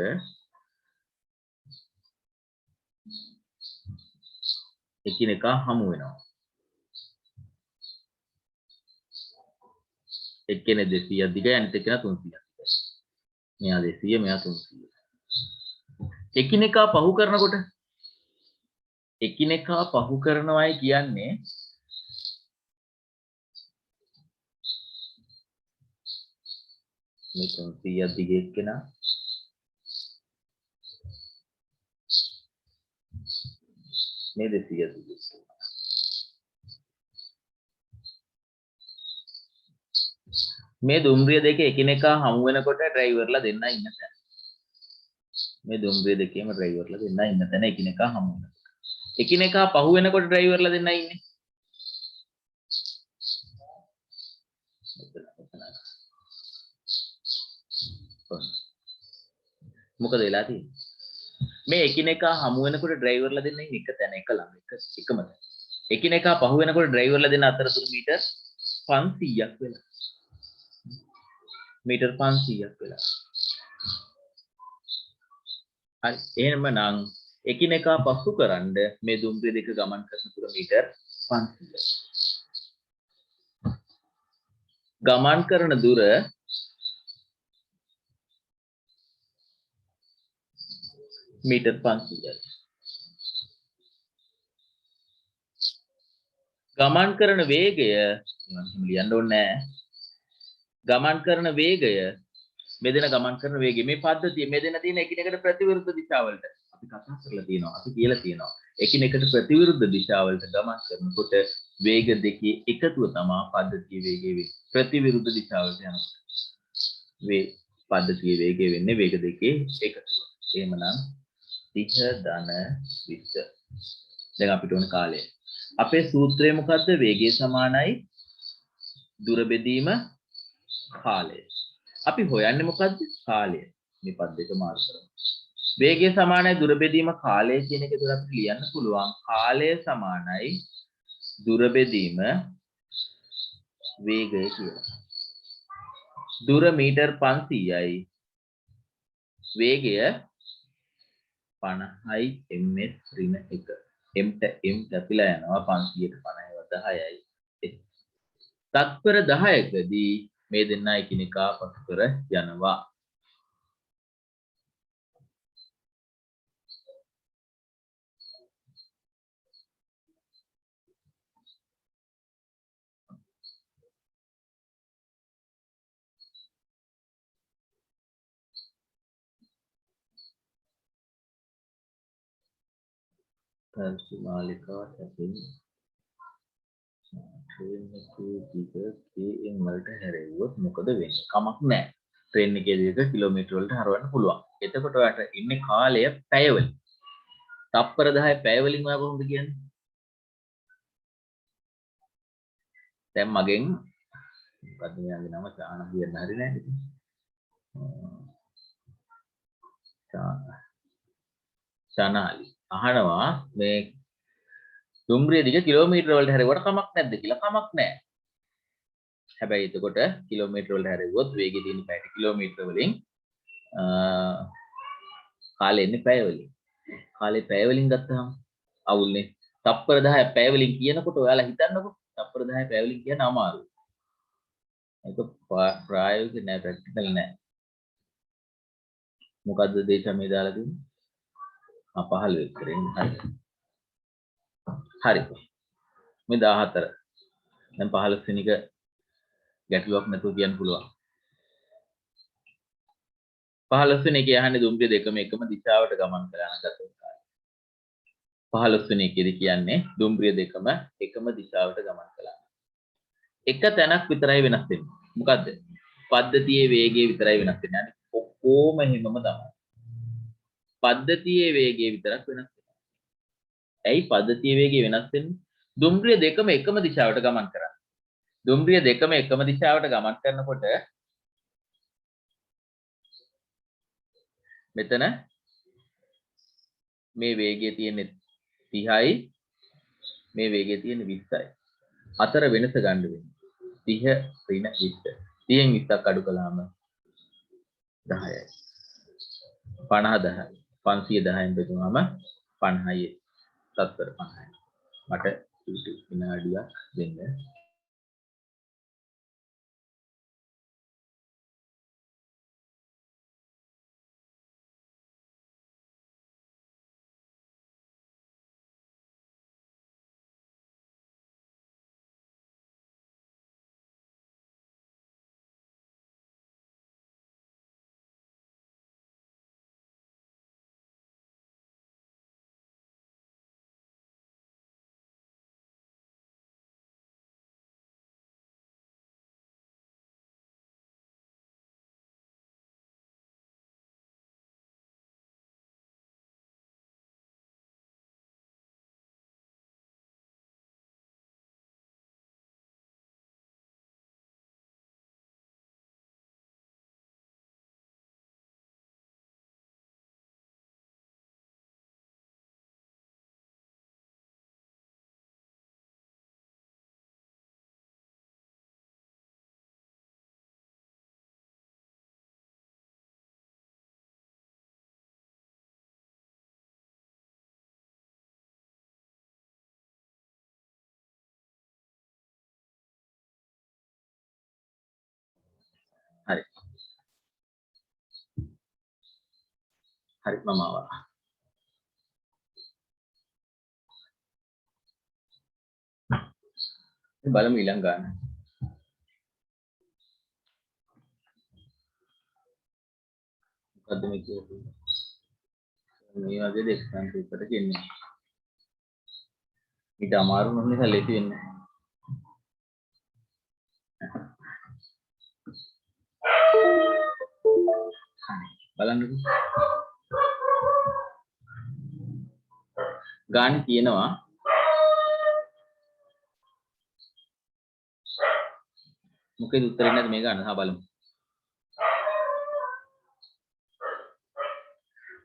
එකිනෙකා හමු වෙනවා. එක්කෙනෙක් 200ක් දිගයි අනිත් එක්කෙනා 300ක් දිගයි. මෙයා 200 මෙයා 300. එකිනෙකා පහු කරනකොට එකිනෙකා පහු කරනවායි කියන්නේ මේ 300ක් දිගේ එක්කෙනා මේ 200ක් දිගේ මේ දුම්රිය දෙක එකිනෙකා හමු වෙනකොට ඩ්‍රයිවර්ලා දෙන්නා ඉන්න තැන. මේ දුම්රිය දෙකේම ඩ්‍රයිවර්ලා දෙන්නා ඉන්න තැන එකිනෙකා හමු වෙනවා. එකිනෙකා පහු වෙනකොට ඩ්‍රයිවර්ලා දෙන්නා ඉන්නේ. මොකද වෙලා තියෙන්නේ? මේ එකිනෙකා හමු වෙනකොට ඩ්‍රයිවර්ලා දෙන්න ඉන්නේ එක තැන එක ළඟ එකම තැන. එකිනෙකා පහු වෙනකොට ඩ්‍රයිවර්ලා දෙන්න අතරතුර මීටර් 500ක් වෙලා. මීටර් 500ක් වෙලා. හරි එහෙමනම් එකිනෙකා පසු කරන්ඩ මේ දුම්රිය දෙක ගමන් කරන තුර මීටර් 500යි. ගමන් කරන දුර මීටර් 500යි. ගමන් කරන වේගය මම ලියන්න ඕනේ නැහැ. ගමන් කරන වේගය මෙදෙන ගමන් කරන වේගය මේ පද්ධතිය මෙදෙන තියෙන එකිනෙකට ප්‍රතිවිරුද්ධ දිශාවලට අපි කතා කරලා තියෙනවා. අපි කියලා තියෙනවා. එකිනෙකට ප්‍රතිවිරුද්ධ දිශාවලට ගමන් කරනකොට වේග දෙකේ එකතුව තමයි පද්ධතිය වේගය වෙන්නේ. ප්‍රතිවිරුද්ධ දිශාවලට යනකොට පද්ධතිය වේගය වෙන්නේ වේග දෙකේ එකතුව. එහෙමනම් 30 ධන 20. දැන් අපිට ඕන කාලය. අපේ සූත්‍රය මොකද්ද? වේගය සමානයි දුර බෙදීම කාලය. අපි හොයන්නේ මොකද්ද? කාලය. මේ පද දෙක මාරු කරමු. වේගය සමානයි දුර බෙදීම කාලය කියන එක උඩ අපිට ලියන්න පුළුවන්. කාලය සමානයි දුර බෙදීම වේගය කියලා. දුර මීටර් 500යි. වේගය 50යි ms ඍණ 1. m කැපිලා යනවා 500ට 50ව 10යි. තත්පර 10කදී මේ දෙන්න එකිනෙකා පසු කර යනවා. පැවති මාලිකාවට ඇතුළු ට්‍රේන් එකේ දිග km වලට හැරෙව්වොත් මොකද වෙන්නේ? කමක් නැහැ. ට්‍රේන් එකේ දිග කිලෝමීටර වලට හරවන්න පුළුවන්. එතකොට ඔයාලට ඉන්නේ කාලය පැයවලින්. තප්පර 10 පැයවලින් ඔයා කොහොමද කියන්නේ? දැන් මගෙන් මොකද්ද මෙයාගේ නම චාන කියන්න හරි නෑ ඉතින්. චානාලි අහනවා මේ දුම්රිය දිග කිලෝමීටර වලට හැරෙවුවට කමක් නැද්ද කියලා. කමක් නැහැ. හැබැයි එතකොට කිලෝමීටර වලට හැරෙවුවොත් වේගය තියෙන පැයට කිලෝමීටර වලින් කාලය එන්නේ පැය වලින්. කාලේ පැය වලින් ගත්තාම අවුල්නේ. තප්පර 10 පැය වලින් කියනකොට ඔයාලා හිතන්නකෝ තප්පර 10 පැය වලින් කියන අමාරුයි. ඒක ප්‍රායෝගික නෑ, ප්‍රැක්ටිකල් නෑ. මොකද්ද දේශමේ දාලා තියෙන්නේ? 15 කරේ. හරි. මේ 14. දැන් 15 වෙනි එක ගැටලුවක් නැතුව කියන්න පුළුවන්. 15 වෙනි එකේ යහන්නේ දුම්රිය දෙකම එකම දිශාවට ගමන් කරන ගත කාලය. 15 වෙනි එකේදී කියන්නේ දුම්රිය දෙකම එකම දිශාවට ගමන් කළා. එක තැනක් විතරයි වෙනස් වෙන්නේ. මොකද්ද? පද්ධතියේ වේගය විතරයි වෙනස් වෙන්නේ. අනිත් ඔක්කොම හිමම තමයි. පද්ධතියේ වේගය විතරක් වෙනස් වෙනවා. ඇයි පද්ධතියේ වේගය වෙනස් වෙන්නේ? දුම්රිය දෙකම එකම දිශාවට ගමන් කරන්නේ. දුම්රිය දෙකම එකම දිශාවට ගමන් කරනකොට මෙතන මේ වේගය තියෙන්නේ 30යි, මේ වේගය තියෙන්නේ 20යි. අතර වෙනස ගන්න වෙන්නේ 30 ඍණ 20. 30න් 20ක් අඩු කළාම 10යි. 50 10යි. 510න් බෙදුවාම 50යි. තත්තර 50යි. මට විනාඩියක් දෙන්න. හරි. හරි මම ආවා. බලමු ඊළඟ ගන්න. මොකද්ද මේ කියන්නේ? මේ වගේ දෙක්සන් පේපර් එක එන්නේ. ඊට අමාරු නම් නිසා ලේසි වෙන්නේ නැහැ. බලන්නකෝ. ගාන කියනවා මොකේද උත්තරේ නැද්ද මේ ගන්න? හා බලමු.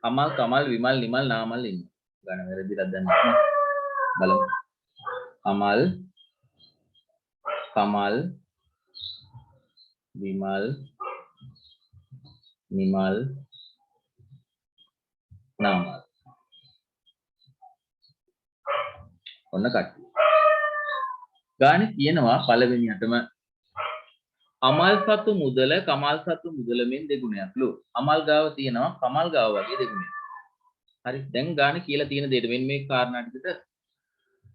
කමල් කමල් විමල් නිමල් නාමල් ඉන්නේ. ගාන වැරදිලා දැන් බලමු. කමල් කමල් විමල් නිමල් නාමල්. ඔන්න කට්ටිය. ගානේ කියනවා පළවෙනියටම අමල් සතු මුදල කමල් සතු මුදල මෙන් දෙගුණයක්ලු. අමල් ගාව තියෙනවා කමල් ගාව වගේ දෙගුණයක්. හරි. දැන් ගානේ කියලා තියෙන දෙයට මෙන්න මේ කාරණා ටිකට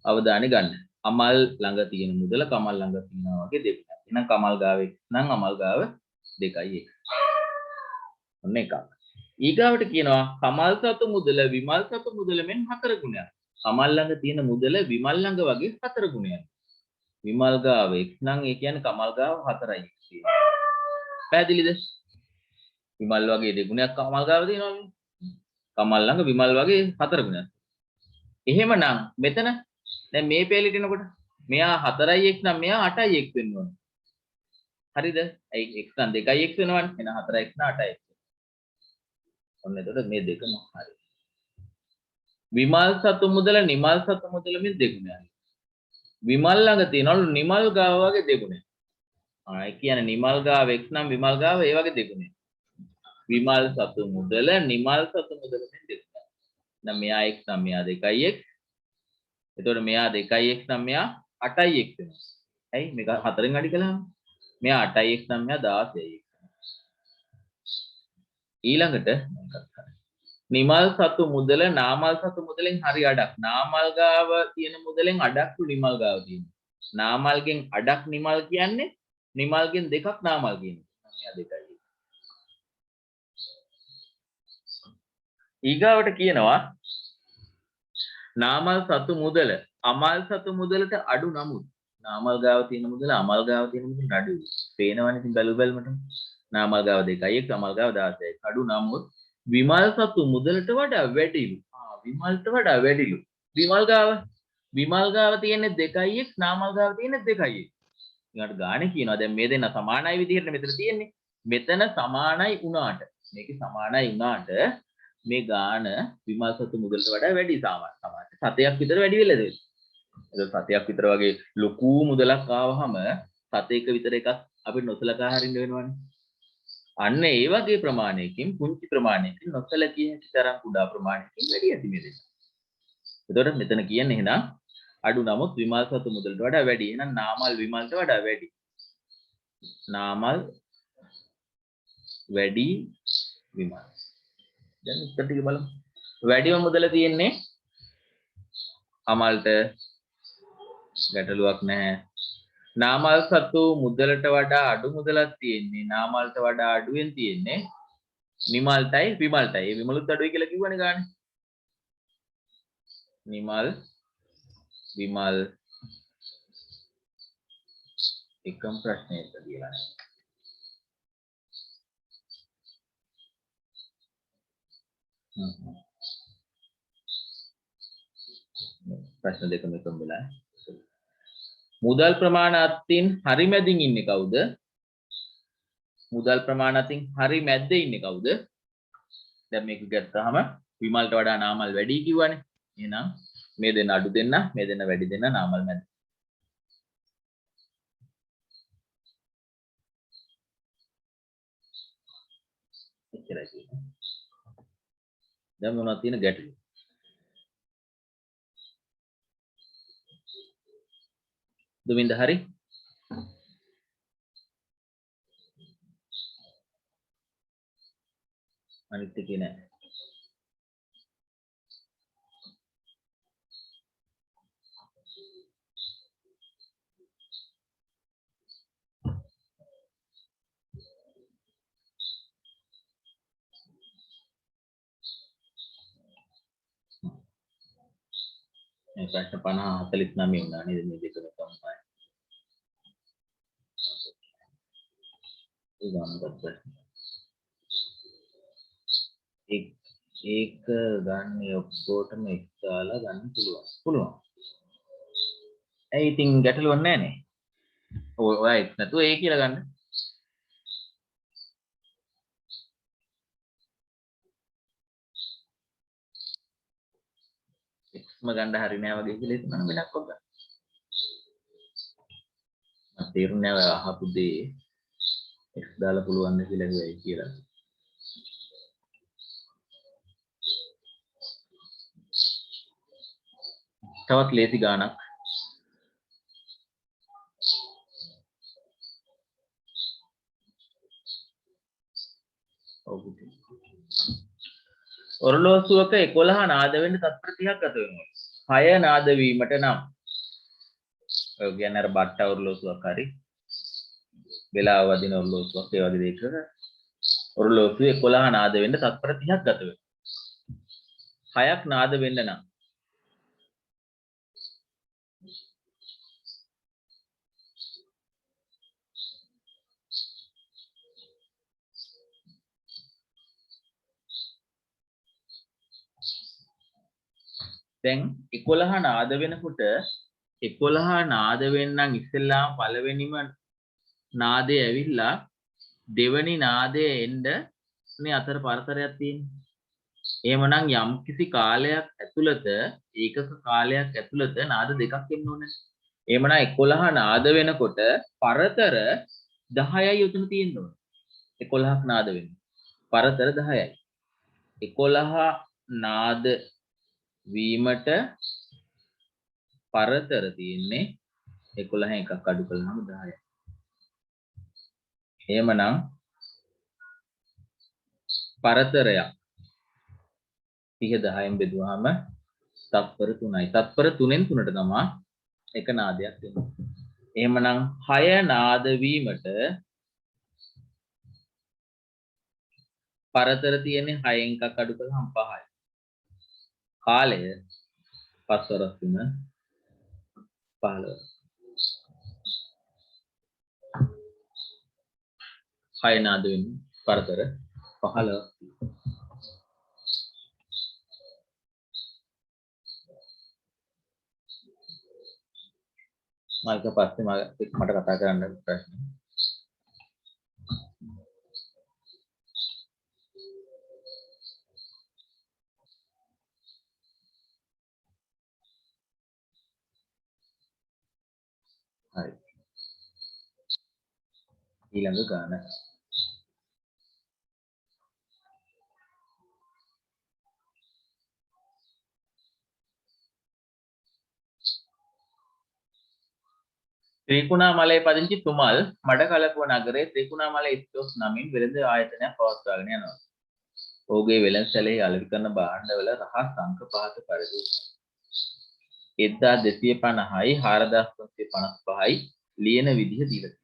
අවධානය ගන්න. අමල් ළඟ තියෙන මුදල කමල් ළඟ තියෙනවා වගේ දෙගුණයක්. එහෙනම් කමල් ගාවේ නම් අමල් ගාව 2යි 1. ඔන්න එකක්. ඊගාවට කියනවා කමල් සතු මුදල විමල් සතු මුදල මෙන් 4 ගුණයක්. කමල් ළඟ තියෙන මුදල විමල් ළඟ වගේ 4 ගුණයක්. විමල් ගාව x නම් ඒ කියන්නේ කමල් ගාව 4යි x තියෙනවා. පැහැදිලිද? විමල් වගේ දෙගුණයක් කමල් ගාව තියෙනවනේ. කමල් ළඟ විමල් වගේ 4 ගුණයක්. එහෙමනම් මෙතන දැන් මේ පෙළට එනකොට මෙයා 4යි x නම් මෙයා 8යි x වෙන්න ඕනේ. හරිද? ඇයි x නම් 2යි x වෙනවනේ. එහෙනම් 4යි x නම් 8යි x. ඔන්න එතකොට මේ දෙකම හරි. විමල් සතු මුදල නිමල් සතු මුදල මේ දෙගුණයක්. විමල් ළඟ තියෙනවලු නිමල් ගාව වගේ දෙගුණයක්. ඒ කියන්නේ නිමල් ගාව x නම් විමල් ගාව ඒ වගේ දෙගුණයක්. විමල් සතු මුදල නිමල් සතු මුදල මේ දෙගුණයක්. නම් මෙයා x නම් මෙයා 2යි x. එතකොට මෙයා 2යි x නම් මෙයා 8යි x වෙනවා. ඇයි මේක 4ෙන් අඩි කළාම මෙයා 8යි x නම් මෙයා 16යි x. ඊළඟට නිමල් සතු මුදල නාමල් සතු මුදලෙන් හරි අඩක්. නාමල් ගාව තියෙන මුදලෙන් අඩක් නිමල් ගාව තියෙනවා. නාමල්ගෙන් අඩක් නිමල් කියන්නේ නිමල්ගෙන් දෙකක් නාමල් කියන්නේ. මෙයා 2යි. ඊගාවට කියනවා නාමල් සතු මුදල අමල් සතු මුදලට අඩු නමුත් නාමල් ගාව තියෙන මුදල අමල් ගාව තියෙන මුදල අඩුයි. පේනවනේ ඉතින් බැලුවල්මට. නාමල් ගාව 2යි අමල් ගාව 16යි. අඩු නමුත් විමල් සතු මුදලට වඩා වැඩිලු. විමල්ට වඩා වැඩිලු. විමල් ගාව තියෙන්නේ 2යි නාමල් ගාව තියෙන්නේ 2යි. ඊට ගානේ කියනවා දැන් මේ දෙන්න සමානයි විදිහට මෙතන තියෙන්නේ. මෙතන සමානයි වුණාට මේකේ සමානයි වුණාට මේ ගාන විමල් සතු මුදලට වඩා වැඩි සමාන. 7ක් විතර වැඩි වෙලද? ඒක 7ක් විතර වගේ ලොකු මුදලක් ආවහම 7ක විතර එකක් අපිට නොසලකා හරින්න වෙනවනේ. අන්න ඒ වගේ ප්‍රමාණයකින් පුංචි ප්‍රමාණයකින් නොසලකිය හැකි තරම් කුඩා ප්‍රමාණයකින් වැඩි ඇති මේ දෙක. එතකොට මෙතන කියන්නේ එහෙනම් අඩු නමුත් විමල් සතු මුදලට වඩා වැඩි. එහෙනම් නාමල් විමල්ට වඩා වැඩි. නාමල් වැඩි විමල්. දැන් උත්තර ටික බලමු. වැඩිම මුදල තියෙන්නේ අමල්ට ගැටලුවක් නැහැ. නාමල් සතු මුදලට වඩා අඩු මුදලක් තියෙන්නේ නාමල්ට වඩා අඩුවෙන් තියෙන්නේ නිමල්ටයි විමල්ටයි. ඒ විමලුත් අඩුයි කියලා කිව්වනේ ගානේ. නිමල් විමල් එකම ප්‍රශ්නයක කියලා නෑ. ප්‍රශ්න දෙකම එකම වෙලා. මුදල් ප්‍රමාණ අතින් හරි මැදින් ඉන්නේ කවුද? මුදල් ප්‍රමාණ අතින් හරි මැද්දේ ඉන්නේ කවුද? දැන් මේක ගත්තාම විමල්ට වඩා නාමල් වැඩි කිව්වනේ. එහෙනම් මේ දෙන්න අඩු දෙන්න, මේ දෙන්න වැඩි දෙන්න නාමල් මැද. එච්චරයි කියන්නේ. දැන් මොනවද තියෙන ගැටලු? දුමින්ද හරි? අනිත් එකේ නෑ. මේ ප්‍රශ්න 50 49 වුණා නේද මේ දෙකම තමයි. ඒ ගන්නවත් ඒක ගන්න ඔක්කොටම එක් දාලා ගන්න පුළුවන්. ඇයි ඉතින් ගැටලුවක් නැහැනේ. ඔය එක් නැතුව ඒ කියලා ගන්න. එක්ස්ම ගන්න හරි නෑ වගේ කියලා හිතනවා වෙනක් වක් ගන්න. මම තේරුන්නේ නැහැ අහපු දේ එක්ස් දාලා පුළුවන් ද කියලා වෙයි කියලා. තවත් ලේසි ගානක්. ඔරලෝසුවක 11 නාද වෙන්න තත්පර 30ක් ගත වෙනවා. 6 නාද වීමට නම් ඔය කියන්නේ අර බට්ට ඔරලෝසුවක් හරි වෙලාව වදින ඔරලෝසුවක් ඒ වගේ දෙයක ඔරලෝසුව 11 නාද වෙන්න තත්පර 30ක් ගත වෙනවා. 6ක් නාද වෙන්න නම් දැන් 11 නාද වෙනකොට 11 නාද වෙන්නම් ඉස්සෙල්ලාම පළවෙනිම නාදය ඇවිල්ලා දෙවෙනි නාදයේ එන්න මේ අතර පරතරයක් තියෙනවා. එහෙමනම් යම් කිසි කාලයක් ඇතුළත ඒකක කාලයක් ඇතුළත නාද දෙකක් එන්න ඕනේ. එහෙමනම් 11 නාද වෙනකොට පරතර 10යි උතුම් තියෙන්න ඕනේ. 11ක් නාද වෙන්නේ. පරතර 10යි. 11 නාද වීමට පරතර තියෙන්නේ 11 එකක් අඩු කළාම 10යි. එහෙමනම් පරතරයක් 30 10න් බෙදුවාම තත්පර 3යි. තත්පර 3න් 3ට තමයි එක නාදයක් වෙන්නේ. එහෙමනම් 6 නාද වීමට පරතර තියෙන්නේ 6න් එකක් අඩු කළාම 5යි. කාලය 5 වරක් 3 15. 6 නාද වෙන්නේ පරතර 15. මල්ක පස්සේ මට කතා කරන්න ප්‍රශ්න. හරි. ඊළඟ ගාන. ත්‍රිකුණාමලයේ පදිංචි තුමල් මඩකලපුව නගරයේ ත්‍රිකුණාමල ඉස්කෝස් නමින් වෙළඳ ආයතනයක් පවත්වාගෙන යනවා. ඔහුගේ වෙළඳසැලෙහි අලෙවි කරන භාණ්ඩවල රහස් අංක පහත පරිදි 1250යි 4355යි ලියන විදිහ දීලා.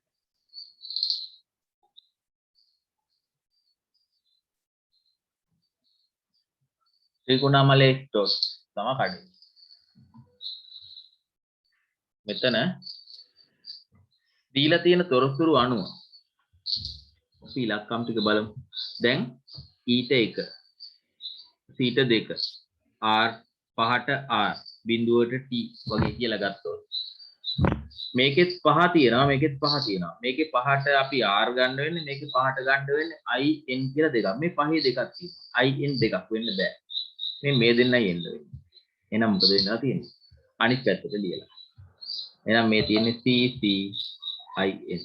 ත්‍රිකුණාමලයේ ඉස්කෝස් තමයි කඩේ. මෙතන දීලා තියෙන තොරතුරු අනුව අපි ඉලක්කම් ටික බලමු. දැන් ඊට 1 සීට 2 r පහට r බිඳුවට t වගේ කියලා ගත්තොත් මේකෙත් පහ තියෙනවා මේකෙත් පහ තියෙනවා. මේකේ පහට අපි r ගන්න වෙන්නේ මේකේ පහට ගන්න වෙන්නේ i n කියලා දෙකක්. මේ පහේ දෙකක් තියෙනවා. i n දෙකක් වෙන්න බෑ. මේ දෙන්නයි එන්න වෙන්නේ. එහෙනම් මොකද වෙනවා තියෙන්නේ? අනිත් පැත්තට ලියලා. එහෙනම් මේ තියෙන්නේ c c i n.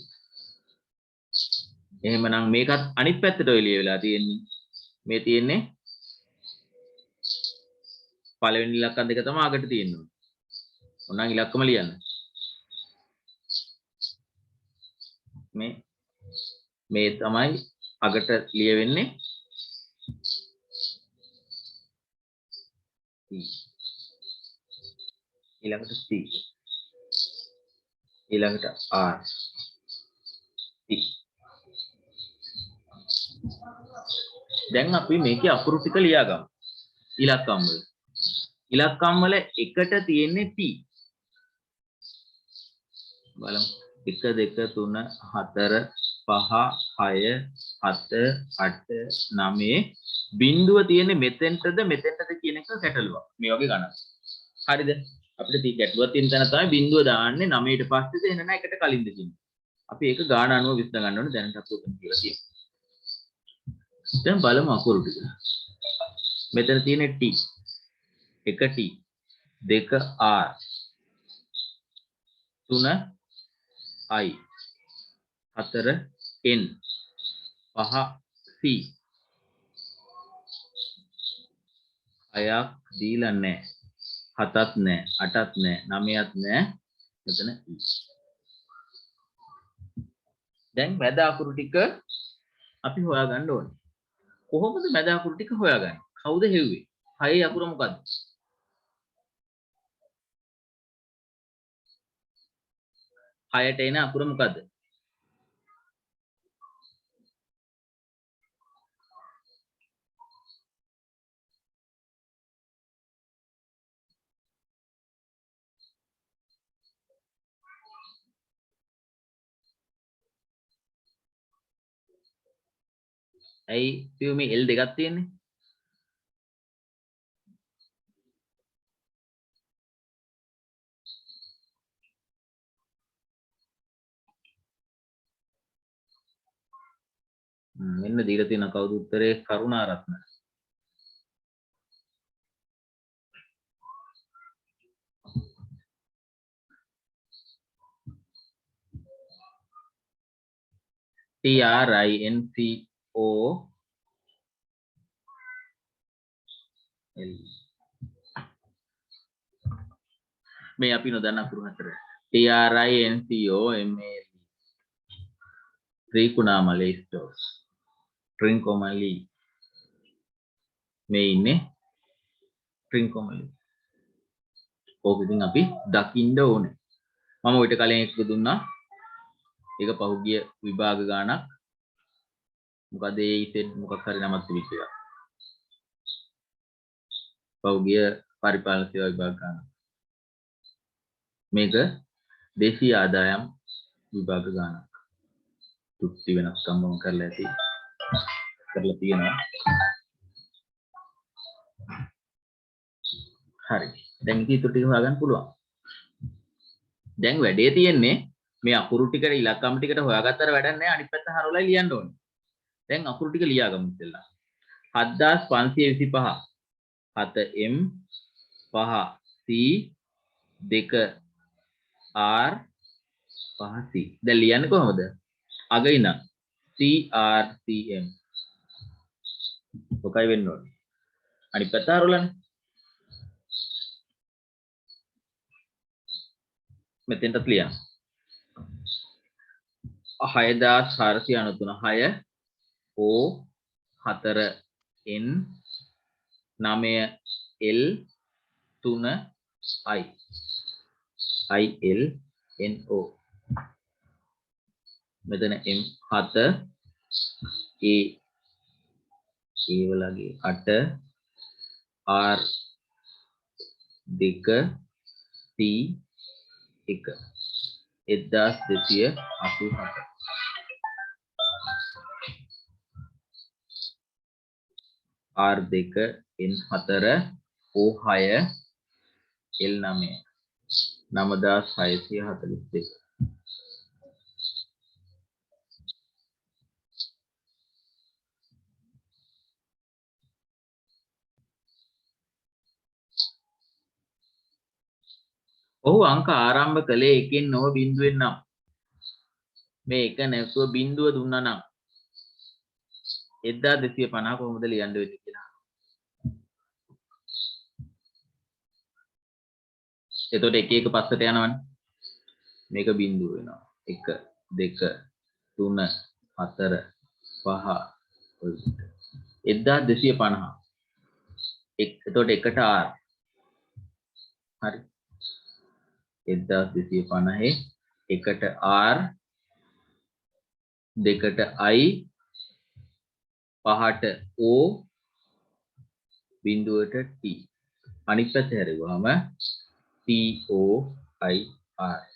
එහෙමනම් මේකත් අනිත් පැත්තට එළිය වෙලා තියෙන්නේ. මේ තියෙන්නේ පළවෙනි ඉලක්කම් දෙක තමයි අගට තියෙන්නේ. ඕනනම් ඉලක්කම ලියන්න. මේ තමයි අගට ලියවෙන්නේ. ඊළඟට c ඊළඟට r t. දැන් අපි මේකේ අකුරු ටික ලියාගමු. ඉලක්කම් වල එකට තියෙන්නේ t. බලමු 1 2 3 4 5 6 7 8 9 බිඳුව තියෙන්නේ මෙතෙන්ටද කියන එක ගැටලුවක්. මේ වගේ ගණන්. හරිද? අපිට තියෙන ගැටලුවක් තියෙන තැන තමයි බිඳුව දාන්නේ 9ට පස්සේද එන නැහැ 1ට කලින්ද කියන්නේ. අපි ඒක ගාන අනුව විශ්ල ගන්න ඕනේ දැනට අපි උතන කියලා කියමු. දැන් බලමු අකුරු ටික. මෙතන තියෙන්නේ t 1 t 2 r 3 i 4 n 5 c 6ක් දීලා නැහැ 7ක් නැහැ 8ක් නැහැ 9ක් නැහැ මෙතන e. දැන් මැද අකුරු ටික අපි හොයාගන්න ඕනේ. කොහොමද මැද අකුරු ටික හොයාගන්නේ? කවුද හෙව්වේ? 6 අකුර මොකද්ද? 6ට එන අකුර මොකද්ද? ඇයි පියුමේ L දෙකක් තියෙන්නේ? මෙන්න දීලා තියෙන කවුද උත්තරේ කරුණාරත්න. TRINCO L මේ අපි නොදන්න අකුරු හතර. TRINCO MAL ත්‍රිකුණාමලී ස්ටෝර්ස් ට්‍රින්කොමලි මේ ඉන්නේ ට්‍රින්කොමලි. ඕක ඉතින් අපි දකින්න ඕනේ. මම ඔයිට කලින් එක දුන්නා. ඒක පහුගිය විභාග ගානක්. මොකද ඒ ඉතින් මොකක් හරි නමක් තිබිච්ච එක. පහුගිය පරිපාලන සේවා විභාග ගානක්. මේක දේශීය ආදායම් විභාග ගානක්. තුට්ටි වෙනස්කම් මම කරලා තියෙනවා. හරි. දැන් ඉතින් ඊටු ටික හොයාගන්න පුළුවන්. දැන් වැඩේ තියෙන්නේ මේ අකුරු ටිකට ඉලක්කම් ටිකට හොයාගත්තට වැඩක් නැහැ. අනිත් පැත්ත හරවලා ලියන්න ඕනේ. දැන් අකුරු ටික ලියාගමු ඉතින්ලා. 7525 7m 5c 2r 5c. දැන් ලියන්නේ කොහොමද? අග ඉඳන් CRCM. ඔකයි වෙන්න ඕනේ. අනිත් පැත්ත හරවලානේ. මෙතෙන්ට ලියන්න. 6493 6 O 4 N 9 L 3 I IL NO. මෙතන M 7 A වලගේ 8 R 2 C 1 1287 R2 N4 O6 L9 9642. ඔහු අංක ආරම්භ කළේ එකෙන් නොව බිඳුවෙන් නම් මේ එක නැතුව බිඳුව දුන්නා නම් 1250 කොහොමද ලියන්න වෙන්නේ කියලා. එතකොට එක එක පස්සට යනවනේ. මේක බිඳුව වෙනවා. 1 2 3 4 5 ඔය විදිහට 1250. එතකොට එකට R. හරි. 1250 එකට R දෙකට I පහට O බිඳුවට T. අනිත් පැත්ත හැරෙවුවාම TOIR.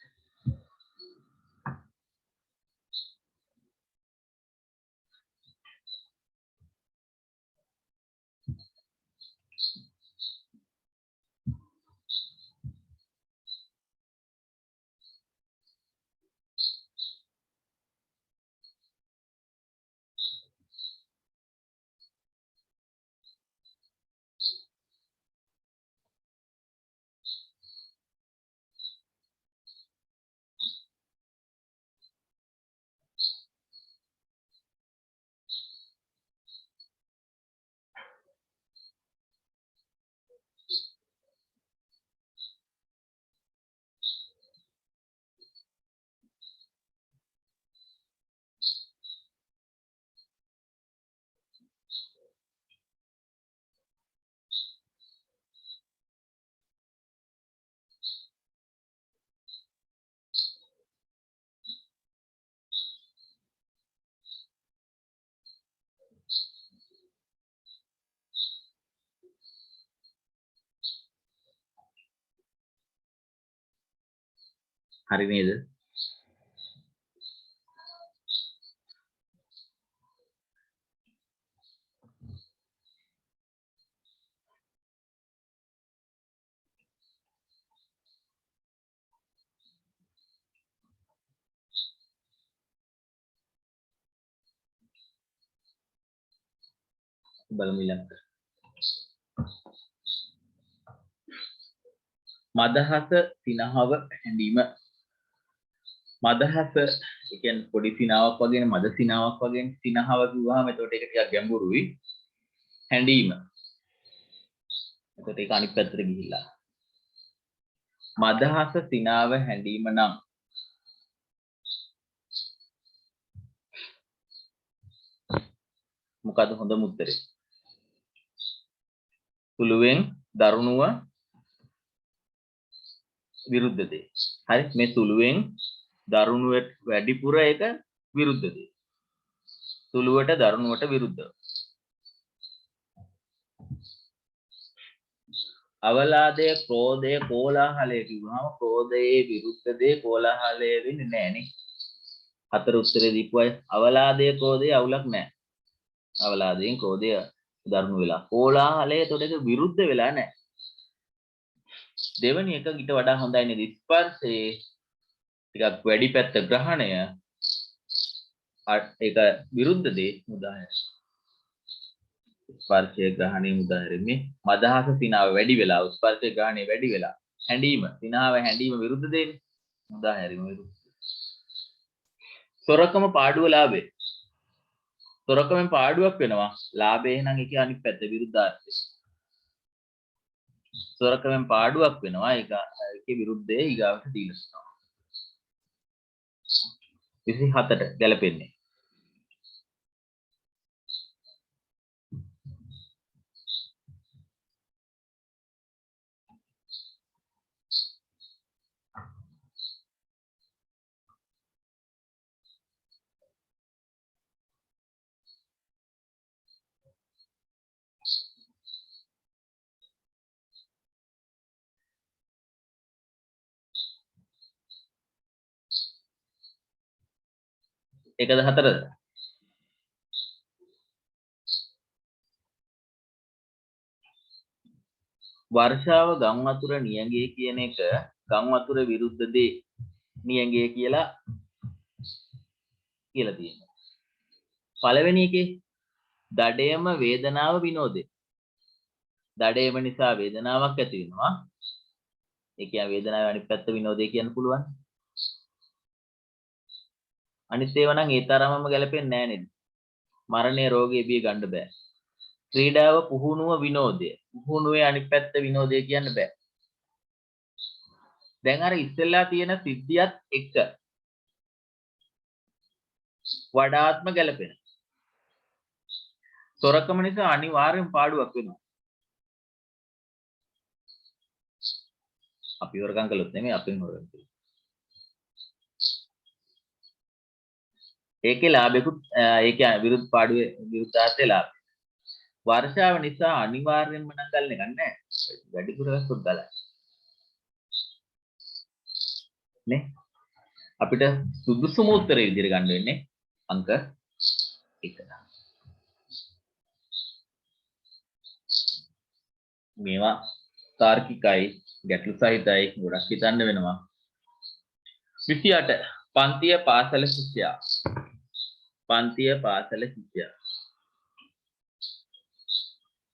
හරි නේද? බලමු ඊළඟට. මදහස සිනහව හැඳීම. මදහස ඒ කියන්නේ පොඩි සිනාවක් වගේ නේ, මද සිනාවක් වගේ නේ. සිනහව කිව්වහම එතකොට ඒක ටිකක් ගැඹුරුයි. හැඳීම. එතකොට ඒක අනිත් පැත්තට ගිහිල්ලා. මදහස සිනාව හැඳීම නම් මොකද හොඳම උත්තරේ? සුළුවෙන් දරුණුව විරුද්ධ දේ. හරි, මේ සුළුවෙන් දරුණුවට වැඩිපුර එක විරුද්ධ දේ. සුළුවට දරුණුවට විරුද්ධව. අවලාදය, ක්‍රෝධය, කෝලාහලය කිව්වම ක්‍රෝධයේ විරුද්ධ දේ කෝලාහලය වෙන්නේ නැහැ නේ. හතර උත්තරේ දීපු අය අවලාදය, ක්‍රෝධය අවුලක් නැහැ. අවලාදයෙන් ක්‍රෝධය දරුණු වෙලා. කෝලාහලය එතකොට ඒක විරුද්ධ වෙලා නැහැ. දෙවැනි එක ඊට වඩා හොඳයි නේද? ස්පර්ශයේ ටිකක් වැඩි පැත්ත ග්‍රහණය ඒක විරුද්ධ දේ උදාහරණ. ස්පර්ශයේ ග්‍රහණය උදාහරණෙ මදහස සිනාව වැඩි වෙලා ස්පර්ශයේ ග්‍රහණය වැඩි වෙලා හැඬීම සිනාව හැඬීම විරුද්ධ දෙන්නේ උදාහරණෙ විරුද්ධ. සොරකම පාඩුව ලාභේ. සොරකමෙන් පාඩුවක් වෙනවා. ලාභේ නම් ඒකේ අනිත් පැත්ත විරුද්ධාර්ථය. සොරකමෙන් පාඩුවක් වෙනවා. ඒකේ විරුද්ධය ඊගාවට දීලා. 27ට ගැලපෙන්නේ. එකද හතරද? වර්ෂාව ගම් වතුර නියඟේ කියන එක ගම් වතුර විරුද්ධ දේ නියඟේ කියලා තියෙනවා. පළවෙනි එකේ දඩයම වේදනාව විනෝදේ. දඩයම නිසා වේදනාවක් ඇති වෙනවා. ඒ කියන්නේ වේදනාව අනිත් පැත්ත විනෝදේ කියන්න පුළුවන්. අනිත් ඒවා නම් ඒ තරමම ගැලපෙන්නේ නැහැ නේද? මරණය රෝගී බිය ගන්න බෑ. ක්‍රීඩාව පුහුණුව විනෝදය. පුහුණුවේ අනිත් පැත්ත විනෝදය කියන්න බෑ. දැන් අර ඉස්සෙල්ලා තියෙන සිද්ධියත් එක වඩාත්ම ගැලපෙන. සොරකම නිසා අනිවාර්යෙන් පාඩුවක් වෙනවා. අපි හොරකම් කළොත් නෙමෙයි අපෙන් හොරකම් කළොත්. ඒකේ ලාභෙකුත් ඒකේ විරුද්ධ පාඩුවේ විරුද්ධාර්ථය ලාභ. වර්ෂාව නිසා අනිවාර්යෙන්ම නම් ගන්න එක නෑ. වැඩිපුර වැස්සොත් ගලයි. නේ? අපිට සුදුසුම උත්තරේ විදිහට ගන්න වෙන්නේ අංක 1. මේවා තාර්කිකයි, ගැටලු සහිතයි, ගොඩක් හිතන්න වෙනවා. 28 පන්තිය පාසල ශිෂ්‍යයා. පන්තිය පාසල ශිෂ්‍යයා.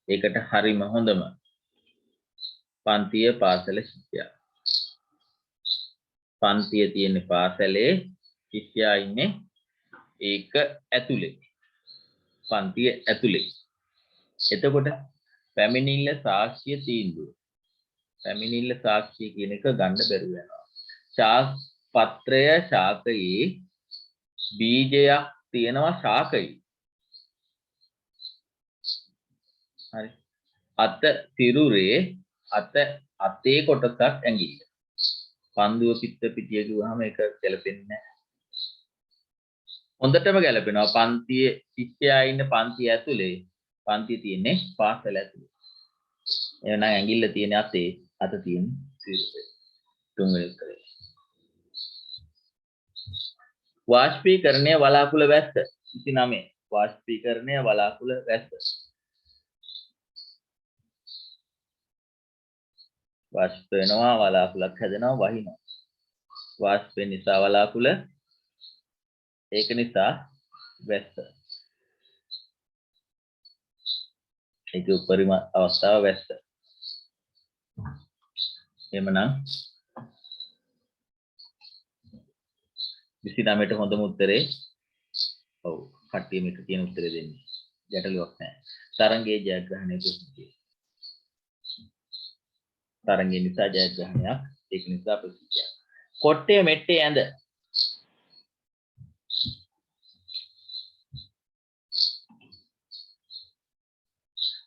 ඒකට හරිම හොඳම පන්තිය පාසල ශිෂ්‍යයා. පන්තිය තියෙන පාසලේ ශිෂ්‍යයා ඉන්නේ ඒක ඇතුලේ. පන්තිය ඇතුලේ. එතකොට පැමිණිල්ල සාක්ෂිය තීන්දුව. පැමිණිල්ල සාක්ෂිය කියන එක ගන්න බැරුව යනවා. පත්‍රය ශාකයේ බීජයක් තියෙනවා ශාකයේ. හරි. අත තිරුරේ අතේ කොටසක් ඇඟිල්ල. පන්දුව පිට පිටිය ගිහුවාම ඒක ගැලපෙන්නේ නැහැ. හොඳටම ගැලපෙනවා. පන්තියේ ශිෂ්‍යයා ඉන්න පන්තිය ඇතුලේ. පන්තිය තියෙන්නේ පාසල ඇතුලේ. එහෙනම් ඇඟිල්ල තියෙන අතේ අත තියෙන තිරුරේ. තුන්වෙනි උත්තරේ. වාෂ්පීකරණය වලාකුළ වැස්ස 29. වාෂ්පීකරණය වලාකුළ වැස්ස. වාෂ්ප වෙනවා වලාකුළක් හැදෙනවා වහිනවා. වාෂ්පේ නිසා වලාකුළ ඒක නිසා වැස්ස. ඒක උපරිම අවස්ථාව වැස්ස. එහෙමනම් 29ට හොඳම උත්තරේ ඔව් කට්ටිය මේක කියන උත්තරේ දෙන්නේ. ගැටලුවක් නැහැ. තරංගයේ ජයග්‍රහණය ප්‍රසිද්ධිය. තරංගය නිසා ජයග්‍රහණයක් ඒක නිසා ප්‍රසිද්ධියක්. කොට්ටේ මෙට්ටේ ඇඳ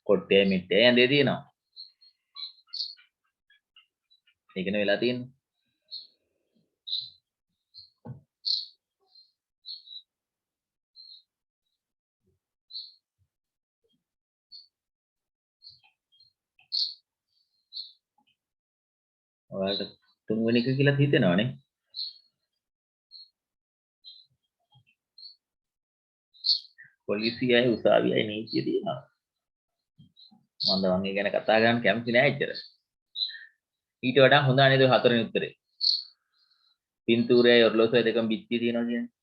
කොට්ටේ මෙට්ටේ ඇඳේ තියෙනවා. ඒකනේ වෙලා තියෙන්නේ. ඔයාලට තුන්වෙනි එක කියලා හිතෙනවනේ. පොලිසියයි උසාවියයි නීතිය තියෙනවා. මම ඒ ගැන කතා කරන්න කැමති නෑ ඇත්තට. ඊට වඩා හොඳ නේද හතරවෙනි උත්තරේ. පින්තූරයයි ඔරලෝසුවයි දෙකම බිත්තිය තියෙනවා කියන්නේ.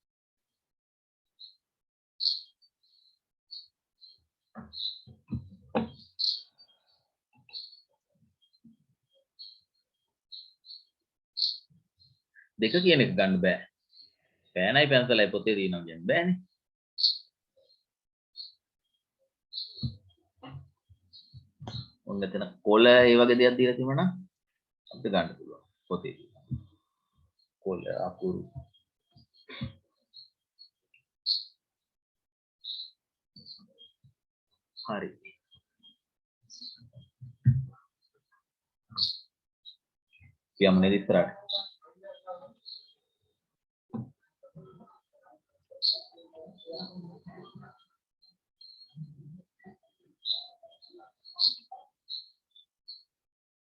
දෙක කියන එක ගන්න බෑ. පෑනයි පැන්සලයි පොතේ තියෙනවා කියන්නේ බෑනේ. ඔන්න එතන කොළ ඒ වගේ දෙයක් දීලා තිබුණා නම් අපිට ගන්න පුළුවන්. පොතේ තියෙනවා. කොළ අකුරු හරි. යමු නේද ඉස්සරහට.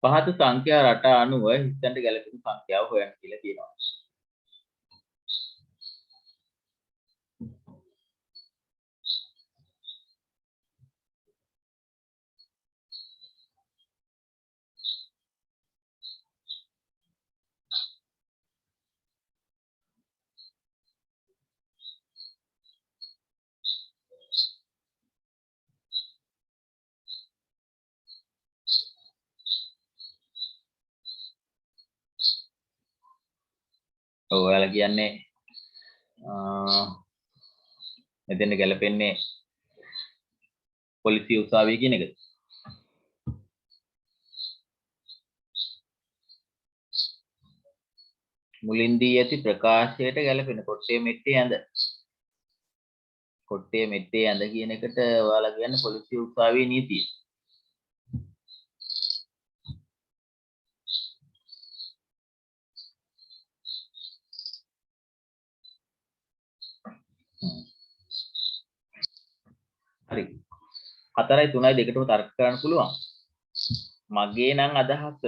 පහත සංඛ්‍යා රට අනුව හිතන්න ගැලපෙන සංඛ්‍යාව හොයන්න කියලා කියනවා. ඔයාලා කියන්නේ මෙතෙන් ගැලපෙන්නේ පොලිසිය උසාවිය කියන එකද? මුලින් දී ඇති ප්‍රකාශයට ගැලපෙන කොට්ටේ මෙට්ටේ ඇඳ. කොට්ටේ මෙට්ටේ ඇඳ කියන එකට ඔයාලා කියන්නේ පොලිසිය උසාවියේ නීතිය. හරි. 4යි 3යි දෙකටම තර්ක කරන්න පුළුවන්. මගේ නම් අදහස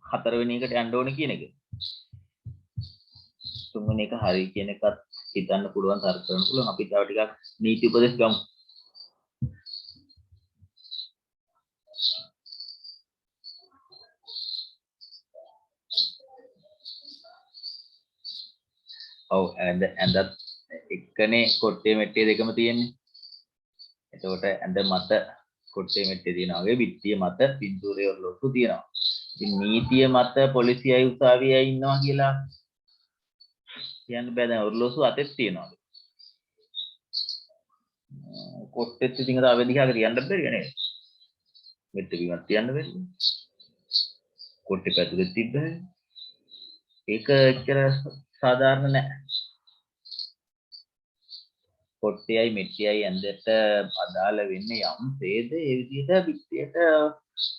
4 වෙනි එකට යන්න ඕනේ කියන එක. 3 වෙනි එක හරි කියන එකත් හිතන්න පුළුවන් තර්ක කරන්න පුළුවන්. අපි තව ටිකක් නීති උපදෙස් ගමු. ඔව් ඇඳ එක්කනේ කොට්ටේ මෙට්ටේ දෙකම තියෙන්නේ. එතකොට ඇඳ මත කොට්ටේ මෙට්ටේ තියෙනවා වගේ බිත්තිය මත පින්තූරයේ ඔරලෝසු තියෙනවා. ඉතින් නීතිය මත පොලිසියයි උසාවියයි ඉන්නවා කියලා කියන්න බෑ. දැන් ඔරලෝසු අතෙත් තියෙනවා. කොට්ටෙත් ඉතින් තව දිහාකට යන්න බැරිය නේද? මෙට්ට බිමක් තියන්න බැරි. කොට්ටේ පැතුලේ තිබ්බහේ. ඒක එච්චර සාධාරණ නෑ. කොට්ටේයි මෙට්ටේයි ඇඳට අදාළ වෙන්නේ යම් තේද ඒ විදිහට බිත්තියට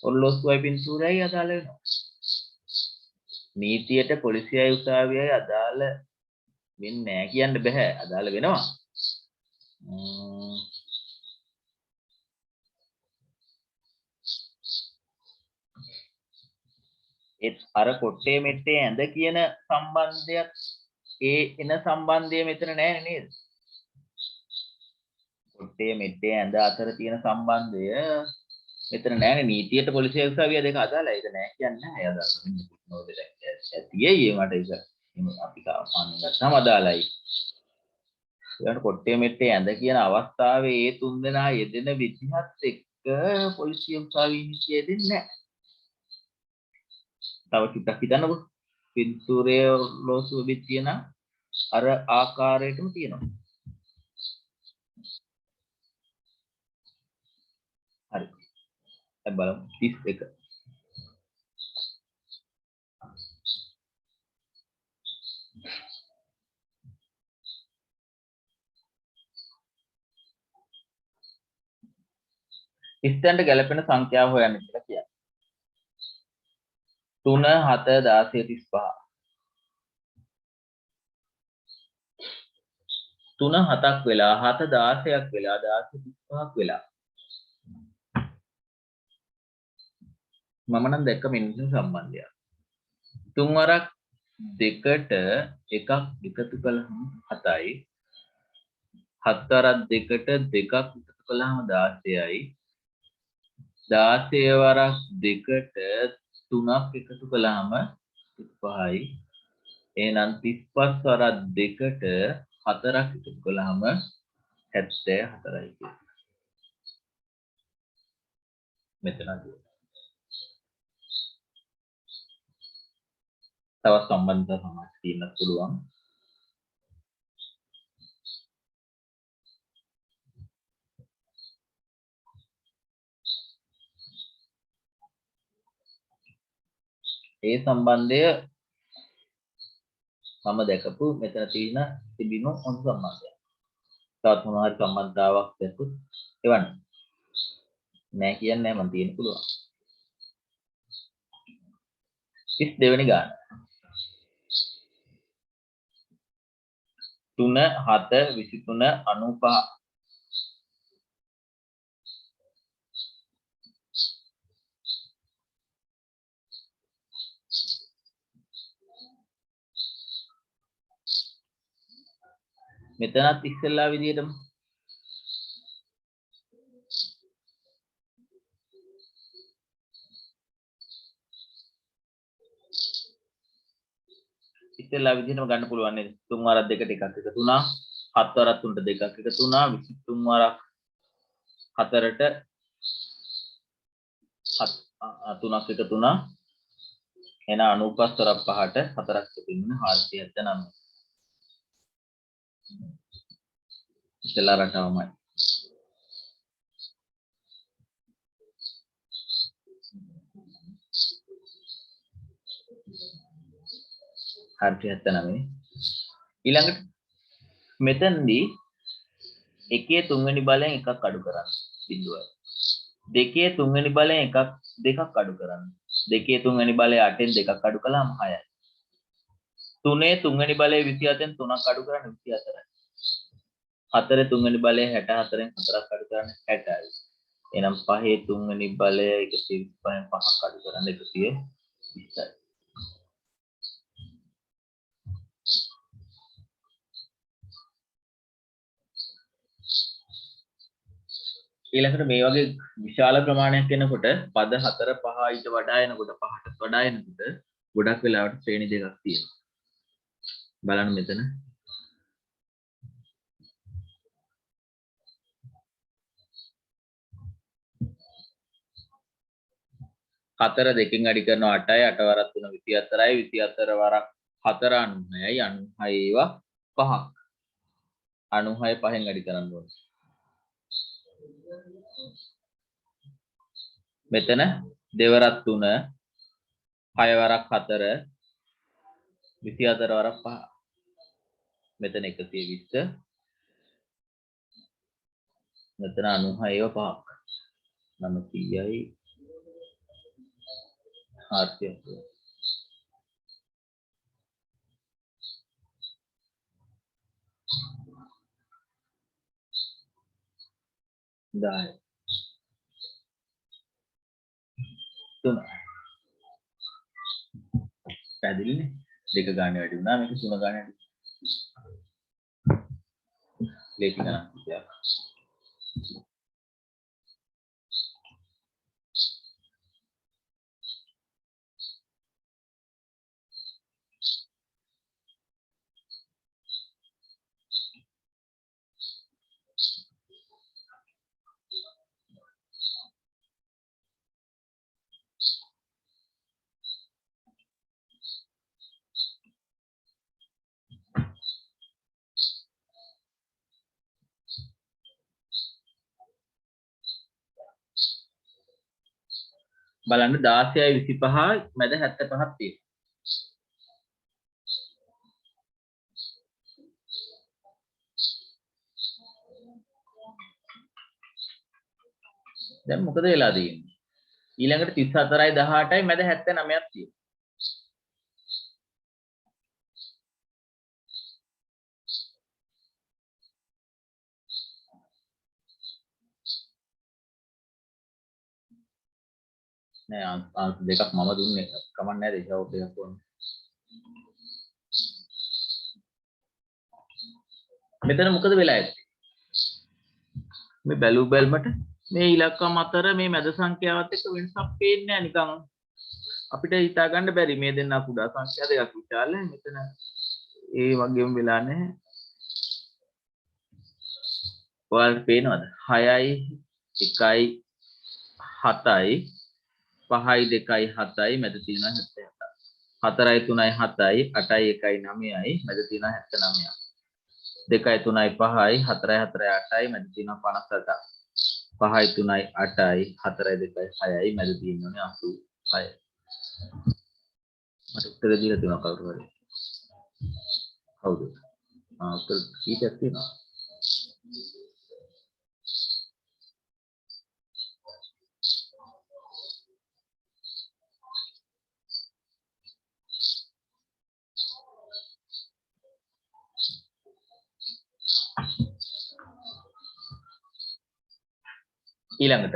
ඔරලෝසුවයි පින්තූරයයි අදාළ වෙනවා. නීතියට පොලිසියයි උසාවියයි අදාළ වෙන්නේ නැහැ කියන්න බෑ. අදාළ වෙනවා. ඒත් අර කොට්ටේ මෙට්ටේ ඇඳ කියන සම්බන්ධයක් ඒ එන සම්බන්ධය මෙතන නැහැ නේද? කොට්ටේ මෙට්ටේ ඇඳ අතර තියෙන සම්බන්ධය මෙතන නැහැ. නීතියට පොලිසිය උසාවිය දෙක අදාළයි. ඒක නැහැ කියන්නේ නැහැ. අදාළ නෝදෙට ඇතියි මට ඒක අපි සාමාන්‍යයෙන් ගත්තම අදාළයි. ඊළඟට කොට්ටේ මෙට්ටේ ඇඳ කියන අවස්ථාවේ ඒ තුන් දෙනා යෙදෙන විදිහත් එක්ක පොලිසිය උසාවියේ නීතිය යෙදෙන්නේ නැහැ. තව ටිකක් හිතන්නකො. පින්තූරයේ ලෝසුව බිත්තිය නම් අර ආකාරයටම තියෙනවා. හරි. දැන් බලමු 31. ස්ථානට ගැලපෙන සංඛ්‍යාව හොයන්න කියලා කියන්නේ. 3 7 16 35. 3 7ක් වෙලා 7 16ක් වෙලා 16 35ක් වෙලා. මම නම් දැක්ක මිනිස්සු සම්බන්ධය. 3 වරක් 2ට එකක් එකතු කළාම 7යි. 7 වරක් 2ට දෙකක් එකතු කළාම 16යි. 16 වරක් 2ට 3ක් එකතු කළාම 35යි. එහෙනම් 35 වරක් 2ට 4ක් එකතු කළාම 74යි කියන්නේ. මෙතනදී තව සම්බන්ධතා සමාජ තියෙන්න පුළුවන්. ඒ සම්බන්ධය මම දැකපු මෙතන තිබුණු හොඳ සම්බන්ධයක්. තවත් මොනවා හරි සම්බන්ධතාවක් දැක්කොත් එවන්න. නෑ කියන්නේ නෑ මම තියෙන්න පුළුවන්. 32 වෙනි ගාන. 3 7 23 95. මෙතනත් ඉස්සෙල්ලා විදියටම ගන්න පුළුවන් නේද? 3 වරක් 2ට එකක් එකතු වුණා. 7 වරක් 3ට දෙකක් එකතු වුණා. 23 වරක් 4ට 3ක් එකතු වුණා. එන 95 වරක් 5ට 4ක් එකතු වෙන 479. ඉස්සෙල්ලා රටාවමයි. හරි 79. ඊළඟට මෙතනදී එකේ තුන්වෙනි බලයෙන් එකක් අඩු කරන්න බිඳුවයි. දෙකේ තුන්වෙනි බලයෙන් දෙකක් අඩු කරන්න. දෙකේ තුන්වෙනි බලය 8න් දෙකක් අඩු කළාම 6යි. තුනේ තුන්වෙනි බලය 27න් 3ක් අඩු කරන්න 24යි. හතරේ තුන්වෙනි බලය 64න් 4ක් අඩු කරන්න 60යි. එහෙනම් පහේ තුන්වෙනි බලය 125න් 5ක් අඩු කරන්න 120යි. ඊළඟට මේ වගේ විශාල ප්‍රමාණයක් එනකොට පද 4 5 ඊට වඩා එනකොට 5ට වඩා එනකොට ගොඩක් වෙලාවට ශ්‍රේණි දෙකක් තියෙනවා. බලන්න මෙතන. හතර දෙකෙන් අඩි කරනවා 8යි 8 වරක් 3 24යි 24 වරක් 4 96යි 96 ඒවා 5ක් 96 5න් අඩි කරන්න ඕනේ. මෙතන දෙවරක් 3 6 වරක් 4 24 වරක් 5 මෙතන 120 මෙතන 96 ඒවා 5ක් 900යි 400යි දායි 3 පැහැදිලිනේ දෙක ගානේ වැඩි වුණා මේක 3 ගානේ ලේසි ගණන් කියක් බලන්න 16යි 25යි මැද 75ක් තියෙනවා. දැන් මොකද වෙලා තියෙන්නේ? ඊළඟට 34යි 18යි මැද 79ක් තියෙනවා. නෑ ආන්සර් දෙකක් මම දුන්නේ. කමක් නෑ දේශාවුත් දෙකක් වුණා. මෙතන මොකද වෙලා ඇත්තේ? මේ බැලු බැලමට මේ ඉලක්කම් අතර මේ මැද සංඛ්‍යාවත් එක්ක වෙනසක් පේන්නේ නැහැ නිකන් අපිට හිතා ගන්න බැරි මේ දෙන්න කුඩා සංඛ්‍යා දෙකක් විශාල මෙතන ඒ වගේම වෙලා නැහැ. ඔයාලට පේනවද 6යි 1යි 7යි 5යි 2යි 7යි මැද තියෙනවා 77. 4යි 3යි 7යි 8යි 1යි 9යි මැද තියෙනවා 79ක්. 2යි 3යි 5යි 4යි 4යි 8යි මැද තියෙනවා 58ක්. 5යි 3යි 8යි 4යි 2යි 6යි මැද තියෙන්නේ 86. මට උත්තර දීලා තියෙනවා කවුරු හරි. කවුද? උත්තර කීයක් තියෙනවා? ඊළඟට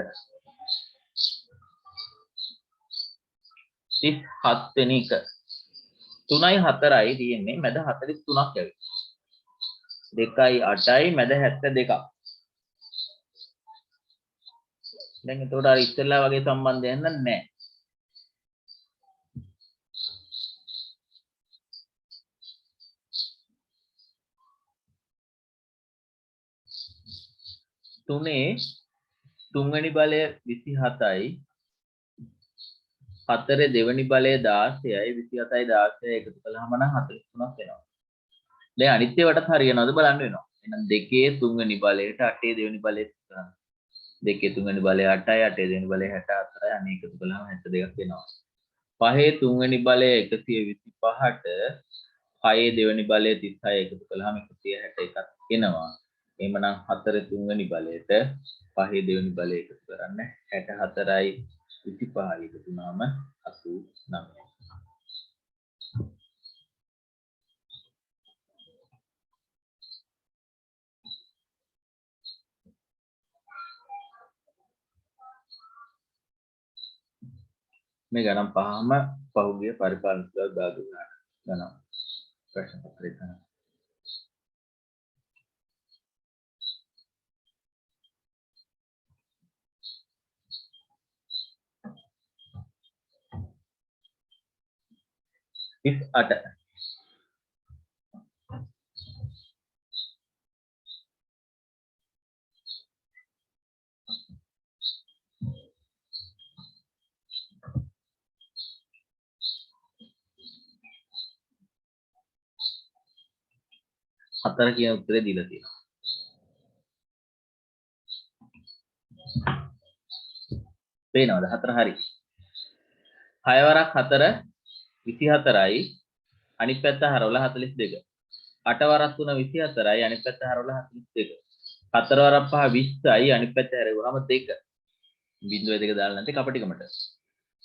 37 වෙනි එක 3යි 4යි තියෙන්නේ මැද 43ක් ඇවිත් 2යි 8යි මැද 72ක්. දැන් එතකොට අර ඉස්සෙල්ලා වගේ සම්බන්ධයක් නැහැ. තුනේ තුන්වෙනි බලය 27යි 4 දෙවෙනි බලය 16යි 27යි 16යි එකතු කළාම නම් 43ක් වෙනවා. දැන් අනිත් ඒවාටත් හරියනවද බලන්න වෙනවා. එහෙනම් 2 තුන්වෙනි බලයට 8 දෙවෙනි බලයට ගන්න. 2 තුන්වෙනි බලය 8යි 8 දෙවෙනි බලය 64යි අනේ එකතු කළාම 72ක් වෙනවා. 5 තුන්වෙනි බලය 125ට 6 දෙවෙනි බලය 36 එකතු කළාම 161ක් එනවා. එහෙමනම් 4 තුන්වෙනි බලයට 5 දෙවෙනි බලය එකතු කරන්න 64යි 25යි එකතු වුණාම 89යි. මේ ගණන් පහම පහුගිය පරිපාලන සභාව දාලා දුන්නා. ගණන් ප්‍රශ්න පත්‍රය තමයි. इस 8 4 කියන උත්තරේ දීලා තියෙනවා. පේනවද 4 හරි. 6 වරක් 4 24යි අනිත් පැත්ත හරවලා 42. 8 වරක් 3 24යි අනිත් පැත්ත හරවලා 42. 4 වරක් 5 20යි අනිත් පැත්ත හැරෙවුවාම 2. බිංදුව 2 දාලා නැත්නම් කපටිකමට.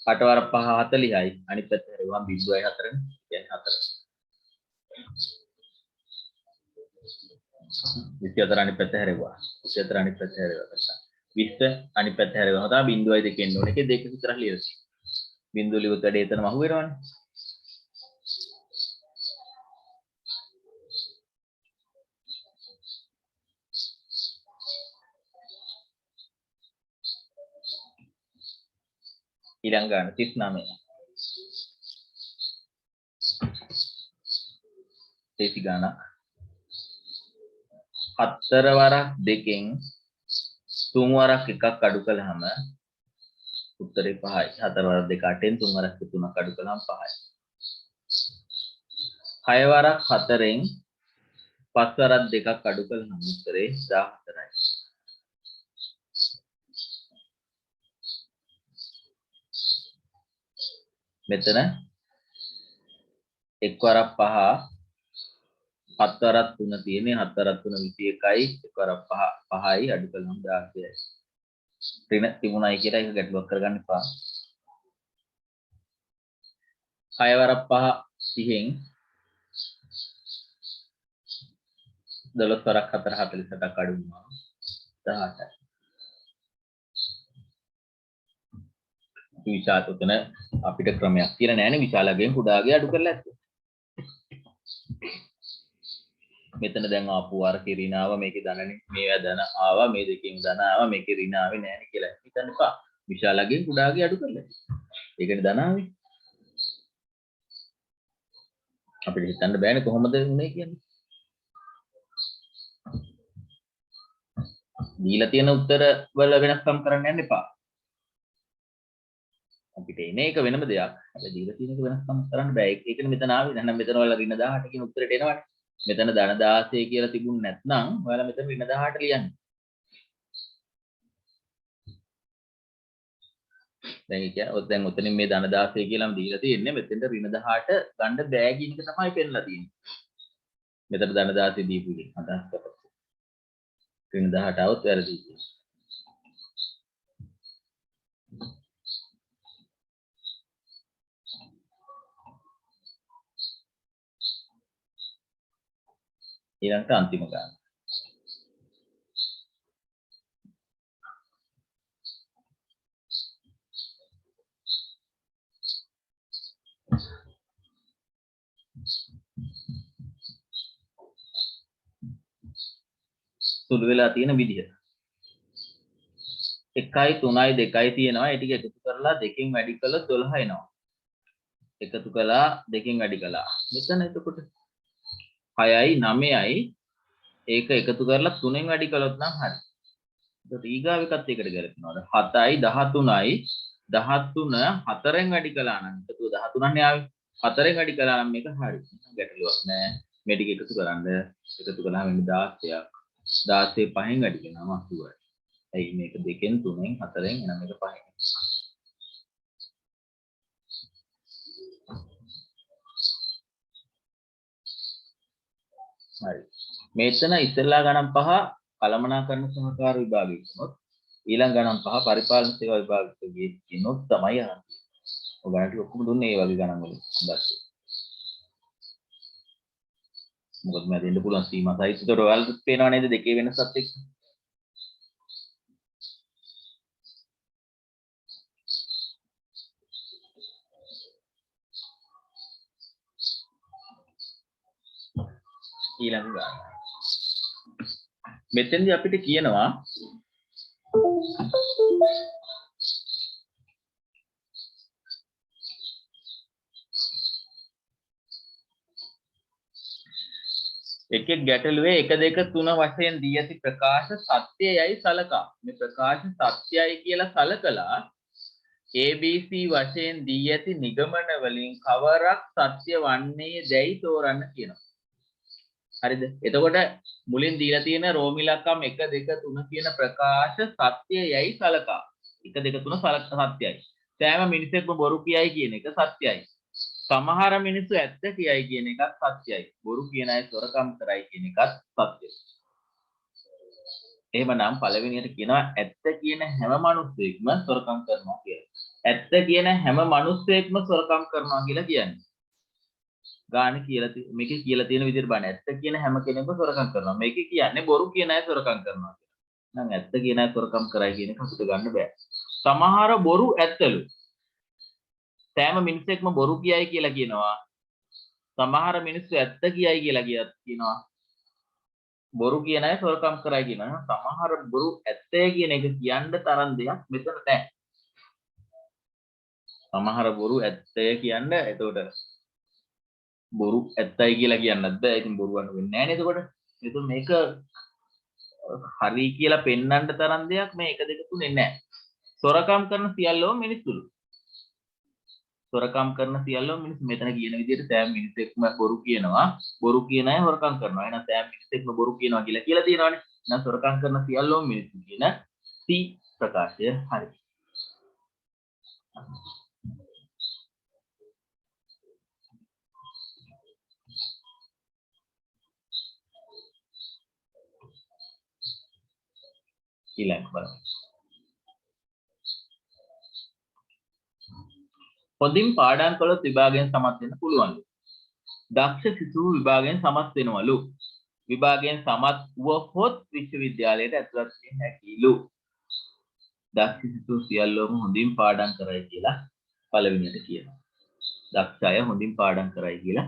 8 වරක් 5 40යි අනිත් පැත්ත හැරෙවුවාම බිංදුවයි 4 නේ. කියන්නේ 4. 24 අනිත් පැත්ත හැරෙවුවා. 24 අනිත් පැත්ත හැරෙවුවා. 20 අනිත් පැත්ත හැරෙවුවා. තමයි බිංදුවයි 2 එන්න ඕනේ. ඒකේ 2 විතරක් ලියලා තියෙනවා. බිංදුව ලියුවත් වැඩේ එතනම අහු වෙනවනේ. ඊළඟ ගන්න 39. තේසි ගානක් 4 වරක් 2කින් 3 වරක් 1ක් අඩු කළාම උත්තරේ 5යි. 4 වරක් 2 8ෙන් 3 වරක් 3ක් අඩු කළාම 5යි. 6 වරක් 4ෙන් 5 වරක් 2ක් අඩු කළාම උත්තරේ 14යි. මෙතන එක් වරක් 5 7 වරක් 3 තියෙන්නේ 7 වරක් 3 21යි එක් වරක් 5 5යි අඩු කළාම 16යි ඍණ තිබුණයි කියලා ඒක ගැටලුවක් කරගන්න එපා 6 වරක් 5 30න් 12 වරක් 4 48ක් අඩු වුණා 18යි විශාල උතන අපිට ක්‍රමයක් කියලා නෑනේ විශාලයෙන් කුඩාගේ අඩු කරලා ඇත්ත. මෙතන දැන් ආපු අර කිරිනාව මේකේ ධනනේ මේවා ධන ආවා මේ දෙකෙන් ධන ආවා මේකේ ඍණ ආවේ නෑනේ කියලා හිතන්න එපා. විශාලයෙන් කුඩාගේ අඩු කරලා. ඒකනේ ධන ආවේ. අපිට හිතන්න බෑනේ කොහොමද උනේ කියන්නේ. දීලා තියෙන උත්තර වල වෙනස්කම් කරන්න යන්න එපා. අපිට එන එක වෙනම දෙයක්. හැබැයි දීලා තියෙන එක වෙනස්කම් කරන්න බෑ. ඒකනේ මෙතන ආවේ. නැත්නම් මෙතන ඔයාලා ඍණ 18 කියන උත්තරේට එනවනේ. මෙතන ධන 16 කියලා තිබුණ නැත්නම් ඔයාලා මෙතන ඍණ 18 ලියන්නේ. දැන් ඒ කියන්නේ දැන් ඔතනින් මේ ධන 16 කියලාම දීලා තියෙන්නේ. මෙතෙන්ට ඍණ 18 ගන්න බෑ කියන එක තමයි පෙන්නලා තියෙන්නේ. මෙතන ධන 16 දීපු එක අදහස් කරලා. ඍණ 18 આવොත් වැරදි කියනවා. ඊළඟට අන්තිම ගාන. සුළු වෙලා තියෙන විදිහ. 1යි 3යි 2යි තියෙනවා. ඒ ටික එකතු කරලා 2කින් වැඩි කළොත් 12 එනවා. එකතු කළා 2කින් වැඩි කළා. මෙතන එතකොට 6යි 9යි ඒක එකතු කරලා 3ෙන් වැඩි කළොත් නම් හරි. ඒක ඊගාව එකත් එකට ගැලපෙනවද? 7යි 13යි 13 4ෙන් වැඩි කළා නම් ඒක 13 නේ ආවේ. 4ෙන් වැඩි කළා නම් මේක හරි. ගැටලුවක් නෑ. මේ ටික එකතු කරන්න. එකතු කළාම එන්නේ 16ක්. 16 5ෙන් වැඩි කරනම 80යි. ඇයි මේක 2ෙන් 3ෙන් 4ෙන් එනම් මේක 5ෙන්. හරි. මෙතන ඉස්සෙල්ලා ගණන් 5 කළමනාකරන සහකාර විභාගයේ කියනොත් ඊළඟ ගණන් 5 පරිපාලන සේවා විභාගයේ කියනොත් තමයි අහන්නේ. ඔයගලට ඔක්කොම දුන්නේ මේ වගේ ගණන් වලින්. හොඳයි. මොකද මම දෙන්න පුළුවන් සීමා සහිත. ඒතකොට ඔයාලට පේනව නේද දෙකේ වෙනසත් එක්ක? ඊළඟ ගාන. මෙතෙන්දී අපිට කියනවා එකෙක් ගැටලුවේ 1 2 3 වශයෙන් දී ඇති ප්‍රකාශ සත්‍යයයි සලකා. මේ ප්‍රකාශ සත්‍යයයි කියලා සලකලා ABC වශයෙන් දී ඇති නිගමන වලින් කවරක් සත්‍ය වන්නේ දැයි තෝරන්න කියනවා. හරිද? එතකොට මුලින් දීලා තියෙන රෝම ඉලක්කම් 1 2 3 කියන ප්‍රකාශ සත්‍යයයි සලකා. 1 2 3 සත්‍යයයි. සෑම මිනිසෙක්ම බොරු කියයි කියන එක සත්‍යයි. සමහර මිනිස්සු ඇත්ත කියයි කියන එකත් සත්‍යයි. බොරු කියන අය සොරකම් කරයි කියන එකත් සත්‍යයි. එහෙමනම් පළවෙනියට කියනවා ඇත්ත කියන හැම මිනිස්සෙක්ම සොරකම් කරනවා කියලා. ඇත්ත කියන හැම මිනිස්සෙක්ම සොරකම් කරනවා කියලා කියන්නේ. ගාන කියලා මේකේ කියලා තියෙන විදිහට බලන්න. ඇත්ත කියන හැම කෙනෙක්ම සොරකම් කරනවා. මේකේ කියන්නේ බොරු කියන අය සොරකම් කරනවා කියලා. නම් ඇත්ත කියන අය සොරකම් කරයි කියන එක හිත ගන්න බෑ. සමහර බොරු ඇත්තලු. සෑම මිනිසෙක්ම බොරු කියයි කියලා කියනවා. සමහර මිනිස්සු ඇත්ත කියයි කියලා කියනවා. බොරු කියන අය සොරකම් කරයි කියනවා. සමහර බොරු ඇත්තය කියන එක කියන්න තරම් දෙයක් මෙතන නැහැ. සමහර බොරු ඇත්තය කියන්න එතකොට බොරු ඇත්තයි කියලා කියන්නත් බෑ. ඉතින් බොරුවක් වෙන්නේ නැහැ නේද එතකොට? එතකොට මේක හරි කියලා පෙන්වන්න තරම් දෙයක් මේ 1 2 3 නැහැ. සොරකම් කරන සියල්ලෝ මිනිස්සුලු. සොරකම් කරන සියල්ලෝ මිනිස්සු මෙතන කියන විදිහට සෑම මිනිසෙක්ම බොරු කියනවා. බොරු කියන අය හොරකම් කරනවා. එහෙනම් සෑම මිනිසෙක්ම බොරු කියනවා කියලා තියෙනවානේ. එහෙනම් සොරකම් කරන සියල්ලෝ මිනිස්සු කියන C ප්‍රකාශය හරි. ඊළඟ බලමු. හොඳින් පාඩම් කළොත් විභාගයෙන් සමත් වෙන්න පුළුවන්. දක්ෂ සිසුහු විභාගයෙන් සමත් වෙනවලු. විභාගයෙන් සමත් වුවහොත් විශ්වවිද්‍යාලයට ඇතුළත් වෙන්න හැකිලු. දක්ෂ සිසුහු සියල්ලෝම හොඳින් පාඩම් කරයි කියලා පළවෙනියට කියනවා. දක්ෂ අය හොඳින් පාඩම් කරයි කියලා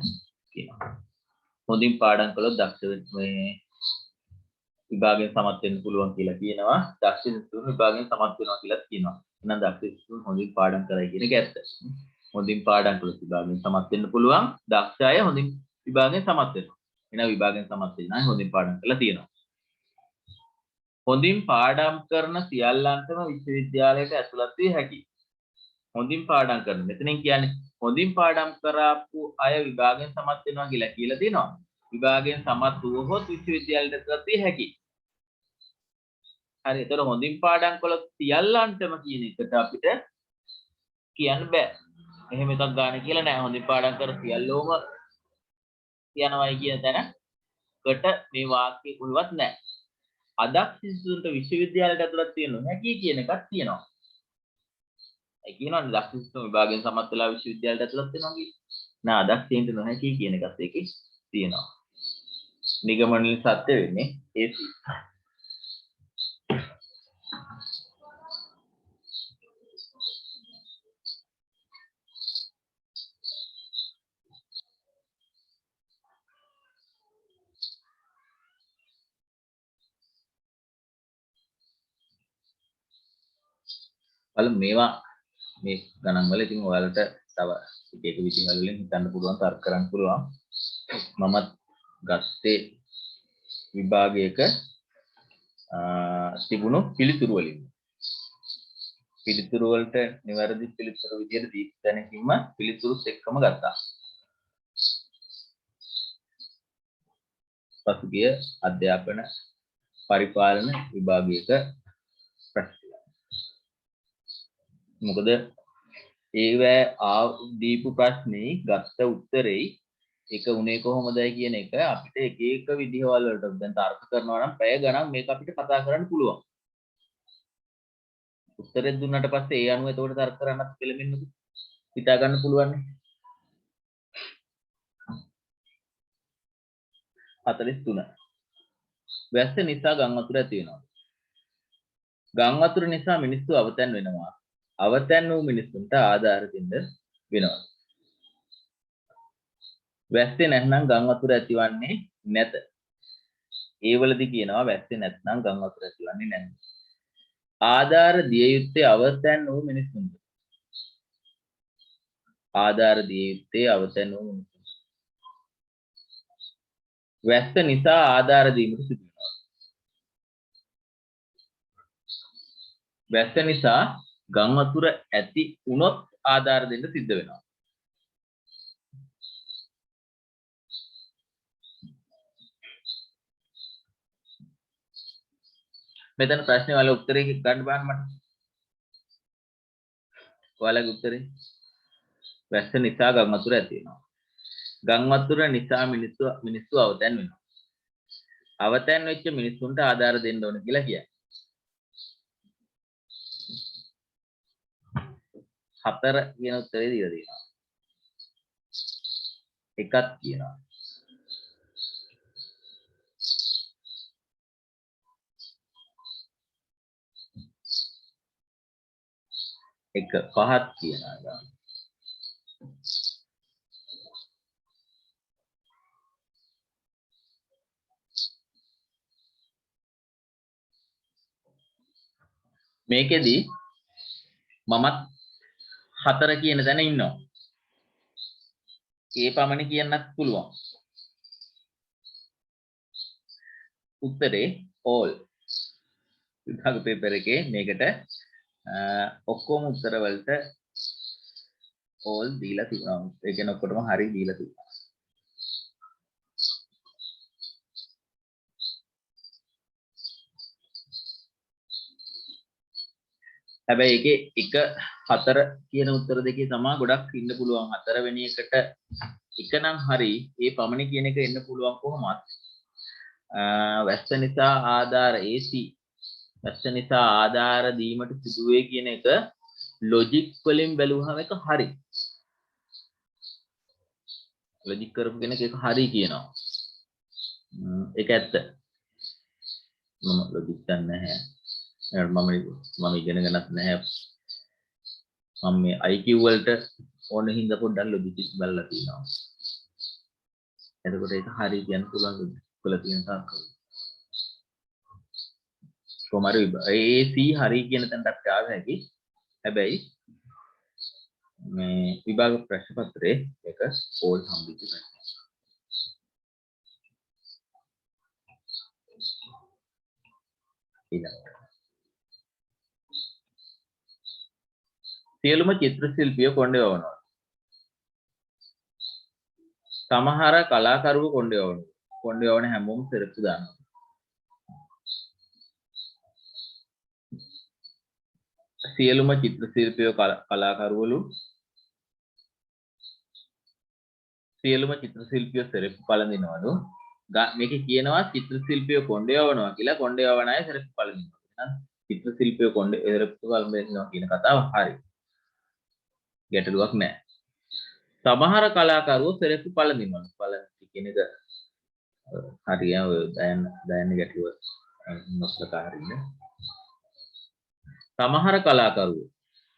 කියනවා. හොඳින් පාඩම් කළොත් දක්ෂ මේ විභාගයෙන් සමත් වෙන්න පුළුවන් කියලා කියනවා. දක්ෂ සිසුහු විභාගයෙන් සමත් වෙනවා කියලා කියනවා. එහෙනම් දක්ෂ සිසුහු හොඳින් පාඩම් කරයි කියන එක ඇත්ත. හොඳින් පාඩම් කළොත් විභාගයෙන් සමත් වෙන්න පුළුවන්. දක්ෂ අය හොඳින් විභාගයෙන් සමත් වෙනවා. එහෙනම් විභාගයෙන් සමත් වෙන්න නම් හොඳින් පාඩම් කරලා තියෙනවා. හොඳින් පාඩම් කරන සියල්ලන්ටම විශ්වවිද්‍යාලයට ඇතුළත් විය හැකියි. හොඳින් පාඩම් කරන. මෙතනින් කියන්නේ හොඳින් පාඩම් කරපු අය විභාගයෙන් සමත් වෙනවා කියලා තියෙනවා. විභාගයෙන් සමත් වුවහොත් විශ්වවිද්‍යාලයට ඇතුළත් විය හැකියි. හරි. ඒතර හොඳින් පාඩම් කළොත් සියල්ලන්ටම කියන එකට අපිට කියන්න බෑ. එහෙම එකක් ගන්න කියලා නෑ. හොඳින් පාඩම් කර සියල්ලෝම කියනවායි කියන තැනකට මේ වාක්‍යය උල්වත් නෑ. අදක්ෂ සිසුන්ට විශ්වවිද්‍යාලයට ඇතුළත් වෙන්න නොහැකි කියන එකක් තියෙනවා. ඒ කියනවානේ දක්ෂ සිසුන් විභාගයෙන් සමත් වෙලා විශ්වවිද්‍යාලයට ඇතුළත් වෙනවා කියන්නේ. නෑ අදක්ෂයින්ට නොහැකි කියන එකත් ඒකේ තියෙනවා. නිගමනවල සත්‍ය වෙන්නේ ඒ මේවා මේ ගණන් වල ඉතින් ඔයාලට තව එක එක විදිහවල වලින් හිතන්න පුළුවන් තර්ක කරන්න පුළුවන්. මමත් ගත්තේ විභාගයක තිබුණු පිළිතුරු වලින්. පිළිතුරු වලට නිවැරදි පිළිතුරු විදිහට දීපු තැනකින්ම පිළිතුරුත් එක්කම ගත්තා. පසුගිය අධ්‍යාපන පරිපාලන විභාගයක මොකද ඒවැ දීපු ප්‍රශ්නේ ගත්ත උත්තරේ එක උනේ කොහොමදයි කියන එක අපිට එක එක විදිහවල වලට දැන් තර්ක කරනවා නම් පැය ගණන් මේක අපිට කතා කරන්න පුළුවන්. උත්තරේ දුන්නාට පස්සේ ඒ අනුව එතකොට තර්ක කරන්නත් පෙළඹෙන්නද හිතා ගන්න පුළුවන් නේ. 43 වැස්ස නිසා ගම් වතුර ඇති වෙනවා. ගම් වතුර නිසා මිනිස්සු අවතැන් වෙනවා. අවතැන් වූ මිනිසුන්ට ආධාර දෙන්න වෙනවා. වැස්සේ නැත්නම් ගම් වතුර ඇතිවන්නේ නැත. ඒ වලදී කියනවා වැස්සේ නැත්නම් ගම් වතුර ඇතිවන්නේ නැහැ. ආධාර දිය යුත්තේ අවතැන් වූ මිනිසුන්ට. ආධාර දිය යුත්තේ අවතැන් වූ මිනිසුන්ට. වැස්ස නිසා ආධාර දීමට සිදු වෙනවා. වැස්ස නිසා ගම් වතුර ඇති වුණොත් ආධාර දෙන්න සිද්ධ වෙනවා. මෙතන ප්‍රශ්නේ වල උත්තරේ ගන්න බලන්න මට. ඔයාලගේ උත්තරේ වැස්ස නිසා ගම් වතුර ඇති වෙනවා. ගම් වතුර නිසා මිනිස්සු අවතැන් වෙනවා. අවතැන් වෙච්ච මිනිස්සුන්ට ආධාර දෙන්න ඕන කියලා කියන්නේ. 4 කියන උත්තරේ දීලා තියෙනවා. එකක් කියනවා. එක පහක් කියනවා. මේකෙදි මමත් 4 කියන තැන ඉන්නවා. ඒ පමණ කියන්නත් පුළුවන්. උත්තරේ all. විභාග පේපර් එකේ මේකට ඔක්කොම උත්තර වලට all දීලා තිබුණා. ඒ කියන්නේ ඔක්කොටම හරි දීලා තිබුණා. හැබැයි ඒකේ එක 4 කියන උත්තර දෙකේ තමයි ගොඩක් ඉන්න පුළුවන්. 4 වෙනි එකට එක නම් හරි ඒ පමණ කියන එක එන්න පුළුවන් කොහොමත්. වැස්ස නිසා ආධාර AC ප්‍රශ්න නිසා ආධාර දීමට සිදුවේ කියන එක ලොජික් වලින් බැලුවහම එක හරි. ලොජික් කරපු කෙනෙක් ඒක හරි කියනවා. ඒක ඇත්ත. මම ලොජික් දන්නේ නැහැ. මම ඉගෙනගෙනත් නැහැ. මම මේ IQ වලට ඕන හින්දා පොඩ්ඩක් ලොජික් බලලා තියෙනවා. එතකොට ඒක හරි කියන්න පුළුවන් කියලා තියෙන තාක්කල්. කොමාරි ඒ C හරි කියන තැනට අපිට ආව හැකි. හැබැයි මේ විභාග ප්‍රශ්න පත්‍රයේ එක ඕල් හම්බෙච්ච ප්‍රශ්නයක්. ඊළඟට සියලුම චිත්‍ර ශිල්පියෝ කොණ්ඩේ වවනවා. සමහර කලාකරුවෝ කොණ්ඩේ වවනවා. කොණ්ඩේ වවන හැමෝම සෙරප්පු දානවා. සියලුම චිත්‍ර ශිල්පියෝ කලාකරුවලු සියලුම චිත්‍ර ශිල්පියෝ සෙරප්පු පළඳිනවලු. මේකේ කියනවා චිත්‍ර ශිල්පියෝ කොණ්ඩේ වවනවා කියලා. කොණ්ඩේ වවන අය සෙරප්පු පළඳිනවා. එහෙනම් චිත්‍ර ශිල්පියෝ කොණ්ඩේ සෙරප්පු පළඳිනවා කියන කතාව හරි. ගැටලුවක් නැහැ. සමහර කලාකරුවෝ සෙරප්පු පළඳිනවා. පළඳි කියන එක හරිය ඔය දයන්න ගැටලුව නොස්ලකා හරිනේ. සමහර කලාකරුවෝ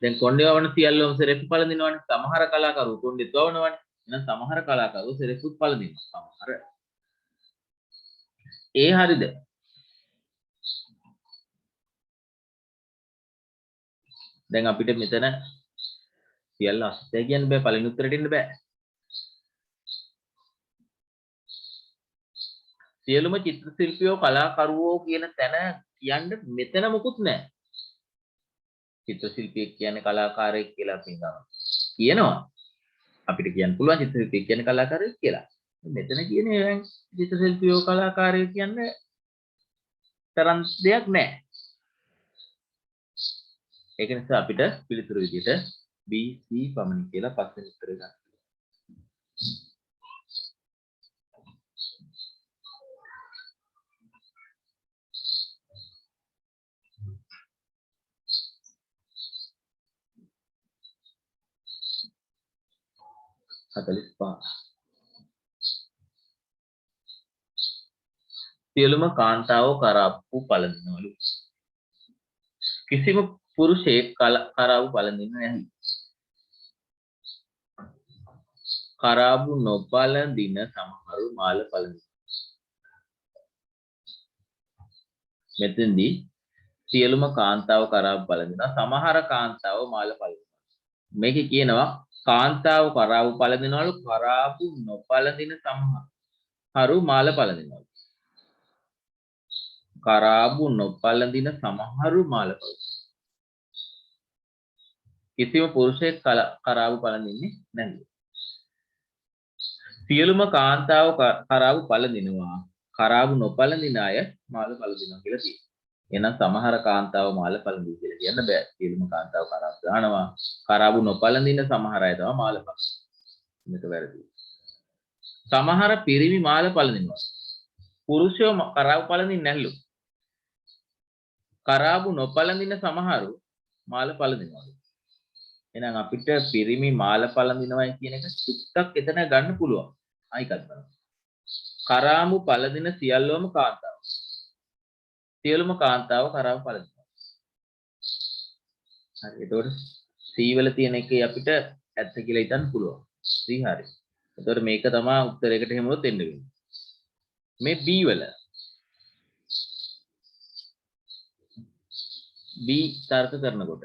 දැන් කොණ්ඩේ වවන සියල්ලම සෙරප්පු පළඳිනවනේ. සමහර කලාකරුවෝ කොණ්ඩේත් වවනවනේ. එහෙනම් සමහර කලාකරුවෝ සෙරප්පුත් පළඳිනවා. සමහර ඒ හරිද? දැන් අපිට මෙතන සියල්ල අසත්‍ය කියන්න බෑ. පළවෙනි උත්තරේට එන්න බෑ. සියලුම චිත්‍ර ශිල්පියෝ කලාකරුවෝ කියන තැන කියන්න මෙතන මොකුත් නැහැ. චිත්‍ර ශිල්පියෙක් කියන්නේ කලාකාරයෙක් කියලා අපි කියනවා. අපිට කියන්න පුළුවන් චිත්‍ර ශිල්පියෙක් කියන්නේ කලාකාරයෙක් කියලා. මෙතන කියන්නේ චිත්‍ර ශිල්පියෝ කලාකාරයෙක් කියන්නේ තරම් දෙයක් නැහැ. ඒක නිසා අපිට පිළිතුරු විදිහට B C පමණයි කියලා පස්වෙනි උත්තරේ ගන්න. සියලුම කාන්තාවෝ කරාප්පු පළඳිනවලු. කිසිම පුරුෂයෙක් කරාබු පළඳින්නේ නැහැ. කරාබු නොපළඳින සමහරු මාල පළඳිනවා. මෙතෙන්දී සියලුම කාන්තාව කරාබු පළඳිනවා. සමහර කාන්තාව මාල පළඳිනවා. මේකේ කියනවා කාන්තාව කරාබු පළඳිනවලු. කරාබු නොපළඳින සමහරු මාල පළඳිනවා. කරාබු නොපළඳින සමහරු මාල පළඳිනවා. කිසිම පුරුෂයෙක් කරාබු පළඳින්නේ නැහැ. සියලුම කාන්තාව කරාබු පළඳිනවා. කරාබු නොපළඳින අය මාල පළඳිනවා කියලා කියනවා. එහෙනම් සමහර කාන්තාව මාල පළඳිනවා කියලා කියන්න බෑ. සියලුම කාන්තාව කරාබු දානවා. කරාබු නොපළඳින සමහර අය තමයි මාල පළඳිනවා. මේක වැරදි. සමහර පිරිමි මාල පළඳිනවා. පුරුෂයෝ කරාබු පළඳින්නේ නැල්ලු. කරාබු නොපළඳින සමහරු මාල පළඳිනවා. එහෙනම් අපිට පිරිමි මාල පළඳිනවා කියන එක චුට්ටක් එතන ගන්න පුළුවන්. ආයිකත් බලන්න. කරාබු පළඳින සියල්ලම කාන්තාව. සියලුම කාන්තාව කරාබු පළඳිනවා. හරි. එතකොට C වල තියෙන එකේ අපිට ඇත්ත කියලා හිතන්න පුළුවන්. C හරි. එතකොට මේක තමයි උත්තරයකට හැමෝත් එන්න වෙන්නේ. මේ B වල B තර්ක කරනකොට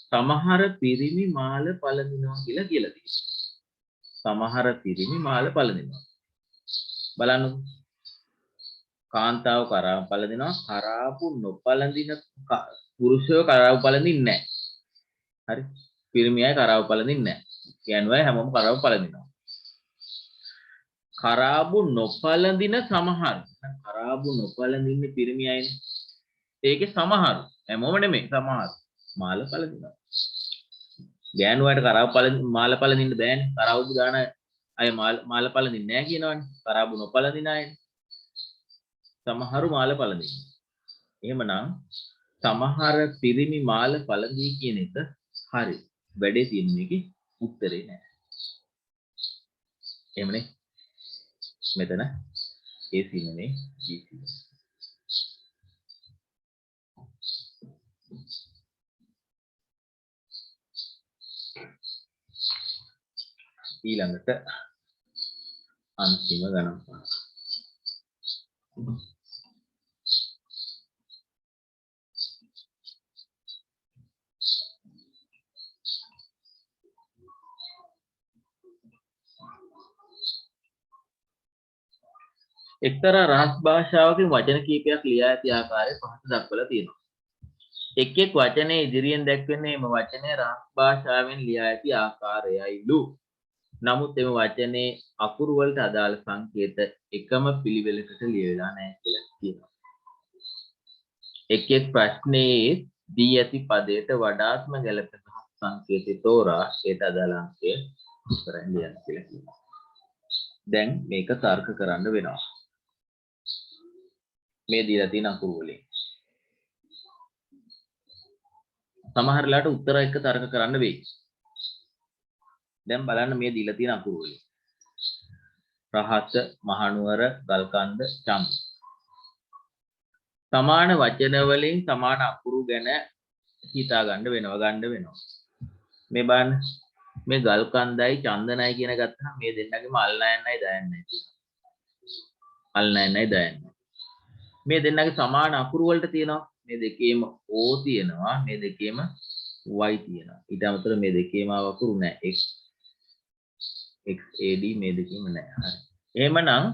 සමහර පිරිමි මාල පළඳිනවා කියලා තියෙනවා. සමහර පිරිමි මාල පළඳිනවා. බලන්නකො. කාන්තාව කරාබු පළඳිනවා. කරාබු නොපළඳින පුරුෂයෝ කරාබු පළඳින්නේ නැහැ. හරි. පිරිමි අය කරාබු පළඳින්නේ නැහැ. කියන්නේ හැමෝම කරාබු පළඳිනවා. කරාබු නොපළඳින සමහර. කරාබු නොපළඳින්නේ පිරිමි අයනේ. ඒකේ සමහර. හැමෝම නෙමෙයි සමහර. මාල පළඳිනවා. ගෑනු අයට කරාබු මාල පළඳින්න බෑනේ. කරාබු දාන අය මාල පළඳින්නේ නැහැ කියනවනේ. කරාබු නොපළඳින අය. සමහරු මාල පළඳිනවා. එහෙමනම් සමහර පිරිමි මාල පළඳී කියන එක හරි. වැඩේ තියෙන මේකේ උත්තරේ නෑ. එහෙමනේ. මෙතන AC නෙමෙයි DC. ඊළඟට අන්තිම ගණන් පාඩම. එක්තරා රහස් භාෂාවකින් වචන කීපයක් ලියා ඇති ආකාරය පහත දක්වලා තියෙනවා. එක් එක් වචනේ ඉදිරියෙන් දැක්වෙන්නේ මේ වචනේ රහස් භාෂාවෙන් ලියා ඇති ආකාරයයිලු. නමුත් එම වචනේ අකුරු වලට අදාළ සංකේත එකම පිළිවෙලකට ලියවිලා නැහැ කියලා කියනවා. එක් එක් ප්‍රශ්නේ දී ඇති පදයට වඩාත්ම ගැළපෙන සංකේතය තෝරා ඒට අදාළ අංකය උත්තරයෙන් ලියන්න කියලා කියනවා. දැන් මේක තර්ක කරන්න වෙනවා. මේ දීලා තියෙන අකුරු වලින් සමහර වෙලාවට උත්තර එක තර්ක කරන්න වෙයි. දැන් බලන්න මේ දීලා තියෙන අකුරු වලින් රහස, මහනුවර, ගල්කන්ද, චම්ම. සමාන වචන වලින් සමාන අකුරු ගැන හිතා ගන්න වෙනවා. මේ බලන්න මේ ගල්කන්දයි චන්දනයි කියන ගත්තම මේ දෙන්නගේම අල්නයන්නයි දයන්නයි තියෙනවා. අල්නයන්නයි දයන්නයි. මේ දෙන්නගේ සමාන අකුරු වලට තියෙනවා. මේ දෙකේම O තියෙනවා, මේ දෙකේම Y තියෙනවා. ඊට අමතරව මේ දෙකේම අකුරු නැහැ. X AD මේ දෙකේම නැහැ. හරි. එහෙමනම්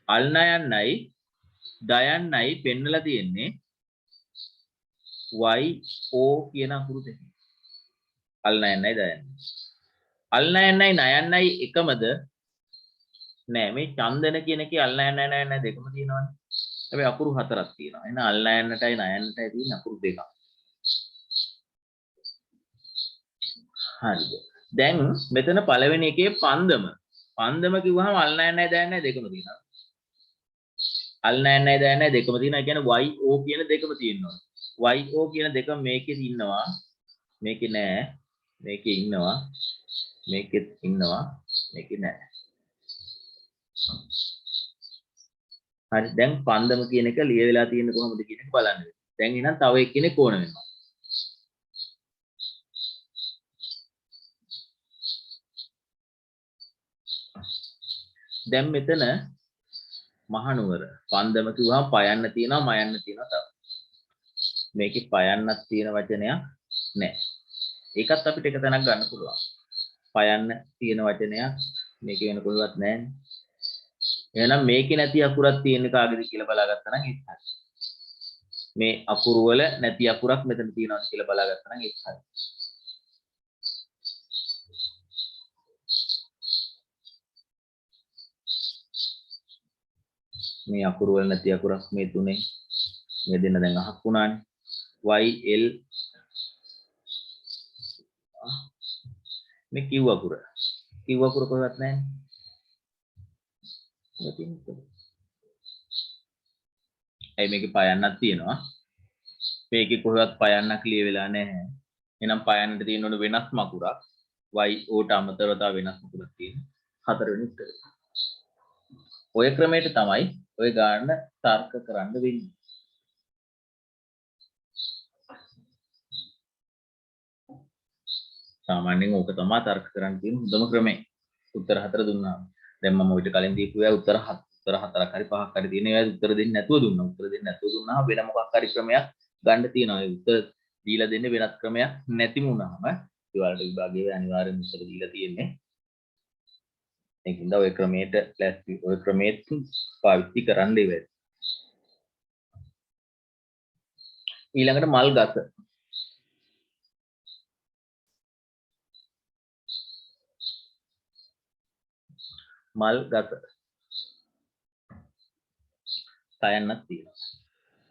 අල්නයන්නයි දයන්නයි පෙන්නලා තියෙන්නේ Y O කියන අකුරු දෙක. අල්නයන්නයි දයන්නයි. අල්නයන්නයි නයන්නයි එකමද? නෑ. මේ චන්දන කියන එකේ අල්නයන්නයි නයන්නයි දෙකම තියෙනවනේ. හැබැයි අකුරු හතරක් තියෙනවා. එහෙනම් අල්නයන්නටයි නයන්නටයි තියෙන අකුරු දෙකක්. හරිද? දැන් මෙතන පළවෙනි එකේ පන්දම. පන්දම කිව්වහම අල්නයන්නයි දයන්නයි දෙකම තියෙනවා. අල්නයන්නයි දයන්නයි දෙකම තියෙනවා. ඒ කියන්නේ Y O කියන දෙකම තියෙනවා. Y O කියන දෙක මේකේ ඉන්නවා. මේකේ නෑ. මේකේ ඉන්නවා. මේකෙත් ඉන්නවා. මේකේ නෑ. හරි දැන් පන්දම කියන එක ලියවිලා තියෙන්නේ කොහොමද කියන එක බලන්න. දැන් එහෙනම් තව එක්කෙනෙක් ඕන වෙනවා. දැන් මෙතන මහනුවර පන්දම කිව්වම පයන්න තියෙනවා මයන්න තියෙනවා තව. මේකේ පයන්නක් තියෙන වචනයක් නැහැ. ඒකත් අපිට එක තැනක් ගන්න පුළුවන්. පයන්න තියෙන වචනයක් මේකේ වෙන කොහෙවත් නැහැ. එහෙනම් මේකේ නැති අකුරක් තියෙන කාගෙද කියලා බලාගත්තා නම් ඒක හරි. මේ අකුරු වල නැති අකුරක් මෙතන තියෙනවා කියලා බලාගත්තා නම් ඒක හරි. මේ අකුරු වල නැති අකුරක් මේ තුනේ මේ දෙන්න දැන් අහක් වුණානේ. Y L මේ Q අකුර. Q අකුර කොහෙවත් නැහැ. ඇයි මේකේ පයන්නක් තියෙනවා. මේකේ කොහෙවත් පයන්නක් ලියවිලා නැහැ. එහෙනම් පයන්නට තියෙන උඩ වෙනස්ම අකුරක්. Y O ට අමතරව තව වෙනස් අකුරක් තියෙනවා. හතරවෙනි උත්තරය. ඔය ක්‍රමයට තමයි ඔය ගාන තර්ක කරන්න වෙන්නේ. සාමාන්‍යයෙන් ඕක තමයි තර්ක කරන්න තියෙන හොඳම ක්‍රමය. උත්තර හතර දුන්නා. දැන් මම ඔයිට කලින් දීපු ඒවා උත්තර හතරක් හරි පහක් හරි තියෙන ඒවා උත්තර දෙන්නේ නැතුව දුන්නා. උත්තර දෙන්නේ නැතුව දුන්නා වෙන මොකක් හරි ක්‍රමයක් ගන්න තියෙනවා. ඒ උත්තර දීලා දෙන්නේ වෙනත් ක්‍රමයක් නැතිම වුණාම ඒ වලට විභාගයේ අනිවාර්යෙන් උත්තර දීලා තියෙන්නේ. ඒකින්ද ඔය ක්‍රමයට ලැස්ති ඔය ක්‍රමයට පාවිච්චි කරන්න ඉවරයි. ඊළඟට මල් ගස. මල් ගස. සයන්නක් තියෙනවා.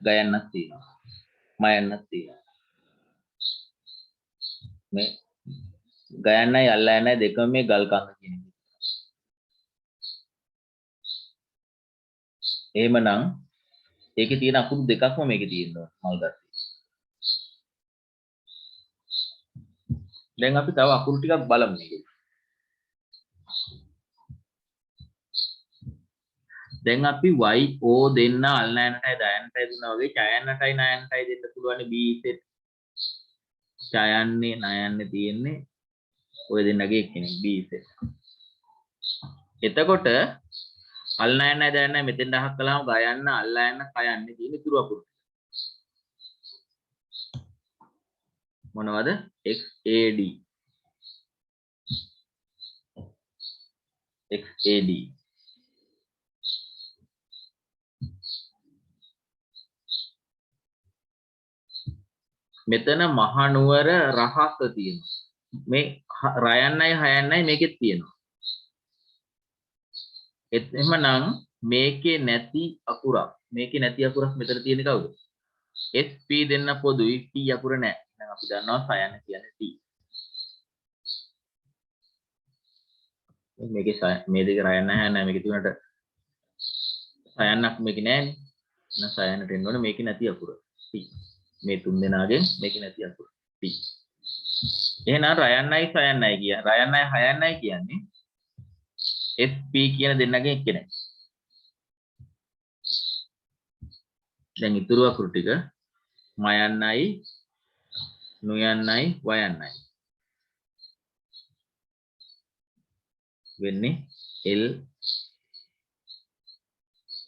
ගයන්නක් තියෙනවා. මයන්නක් තියෙනවා. මේ ගයන්නයි අල්ලයන්නයි දෙකම මේ ගල් කඳ කියන එක. එහෙමනම් ඒකේ තියෙන අකුරු දෙකක්ම මේකේ තියෙනවා මල් ගස්සේ. දැන් අපි තව අකුරු ටිකක් බලමු මේකේ. දැන් අපි y o දෙන්න අල්නයනටයි දයන්නටයි දුන්නා වගේ ඡයන්නටයි නයන්නටයි දෙන්න පුළුවන් b set. ඡයන්නේ නයන්නේ තියෙන්නේ ඔය දෙන්නගේ එක්කෙනෙක් b set. එතකොට අල්නයන්නයි දයන්නයි මෙතෙන් දහක් කළාම ගයන්න අල්ලයන්න කයන්නේ තියෙන ඉතුරු අකුරු. මොනවද? xad xad මෙතන මහනුවර රහස තියෙනවා. මේ රයන්නයි හයන්නයි මේකෙත් තියෙනවා. එහෙමනම් මේකේ නැති අකුරක් මෙතන තියෙන්නේ කවුද? SP දෙන්න පොදුයි T අකුර නැහැ. එහෙනම් අපි දන්නවා සයන්න කියන්නේ T. මේකේ මේ දෙක රයන්න නැහැ මේකේ තුනට සයන්නක් මේකේ නැහැනේ. එහෙනම් සයන්නට එන්න ඕනේ මේකේ නැති අකුර T. මේ තුන් දෙනාගෙන් මේකේ නැති අකුර T. එහෙනම් රයන්නයි සයන්නයි රයන්නයි හයන්නයි කියන්නේ SP කියන දෙන්නගෙන් එක්කෙනෙක්. දැන් ඉතුරු අකුරු ටික මයන්නයි නුයන්නයි වයන්නයි වෙන්නේ L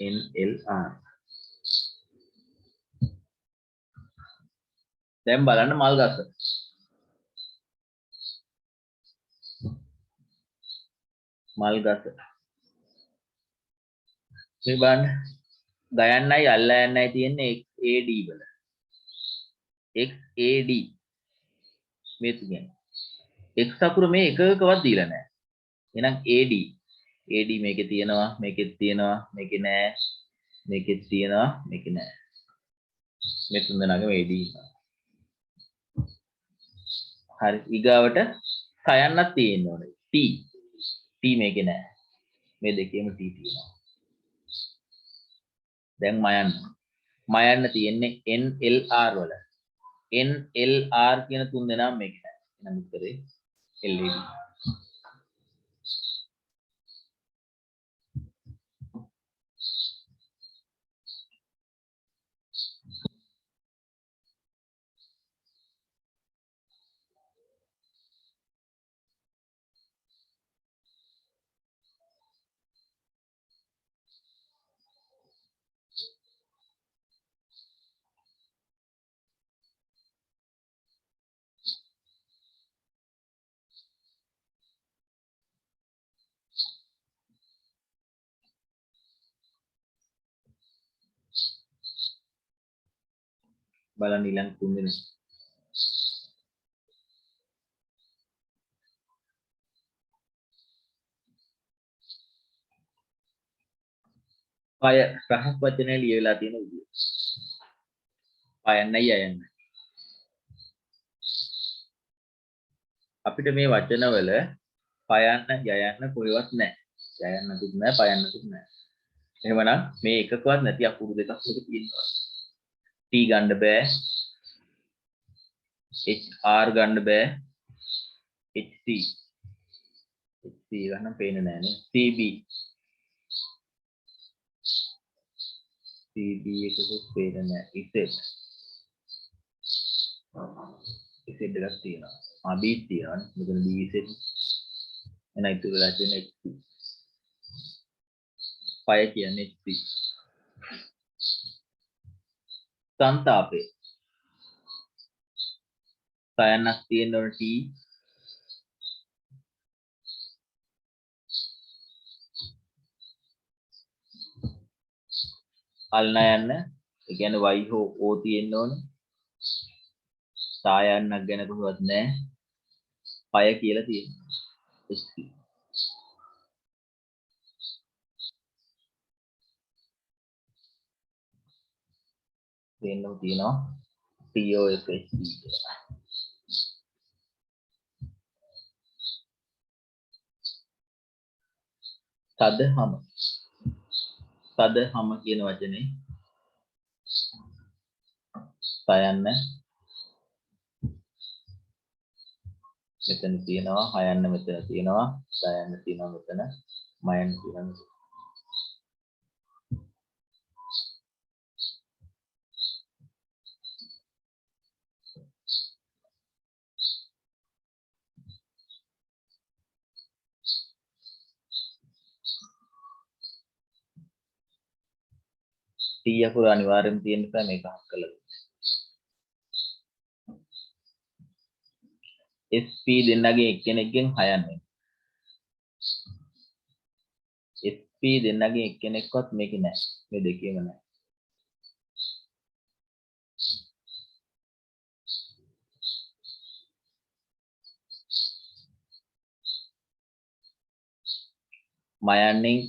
N L R. දැන් බලන්න මල් ගස. මල් ගස. මේ බලන්න ගයන්නයි අල්ලයන්නයි තියෙන්නේ XAD වල. XAD මේ කියන්නේ X අකුර මේ එකකවත් දීලා නැහැ. එහෙනම් AD මේකේ තියෙනවා මේකෙත් තියෙනවා මේකේ නැහැ මේකෙත් තියෙනවා මේකේ නැහැ. මේ තුන් දෙනාගේම AD ඉන්නවා. හරි ඊගාවට කයන්නක් තියෙන්න ඕනේ. T මේකේ නැහැ. මේ දෙකේම T තියෙනවා. දැන් මයන්න තියෙන්නේ NLR වල. NLR කියන තුන් දෙනාම මේකේ නැහැ. එහෙනම් උත්තරේ LAD. බලන්න ඊළඟ තුන් දෙනෙක්. පය රහස් වචනය ලියවිලා තියෙන විදිය. පයන්නයි යයන්නයි. අපිට මේ වචනවල පයන්න යයන්න කොහෙවත් නැහැ. යයන්නකුත් නැහැ පයන්නකුත් නැහැ. එහෙමනම් මේ එකකවත් නැති අකුරු දෙකක් මේක තියෙනවා. T ගන්න බෑ. HR ගන්න බෑ. HC ගන්න පේන්නේ නැහැ නේ. CB එකකුත් පේන්නේ නැහැ. Z එකක් තියෙනවා. B තියෙනවා. මෙතන B Z එන ඉතුරු වෙලා තියෙන HC. පය කියන්නේ HC. සංතාපේ සයන්නක් තියෙන ඕන T අල්නයන්න ඒ කියන්නේ y හෝ o තියෙන්න ඕනේ. සායන්නක් ගැන කොහොමවත් නැහැ. පය කියලා තියෙනවා. HC. දෙන්නම තියෙනවා TOSHC කියලා. සදහම කියන වචනේ සයන්න මෙතන තියෙනවා, හයන්න මෙතන තියෙනවා, සයන්න තියෙනවා මෙතන, මයන්න තියෙනවා. T අකුර අනිවාර්යෙන් තියෙන නිසා මේක හක් කරලා SP දෙන්නගේ එක්කෙනෙක්ගෙන් හයන්නේ. SP දෙන්නගේ එක්කෙනෙක්වත් මේකේ නැහැ. මේ දෙකේම නැහැ. මයන්නෙන්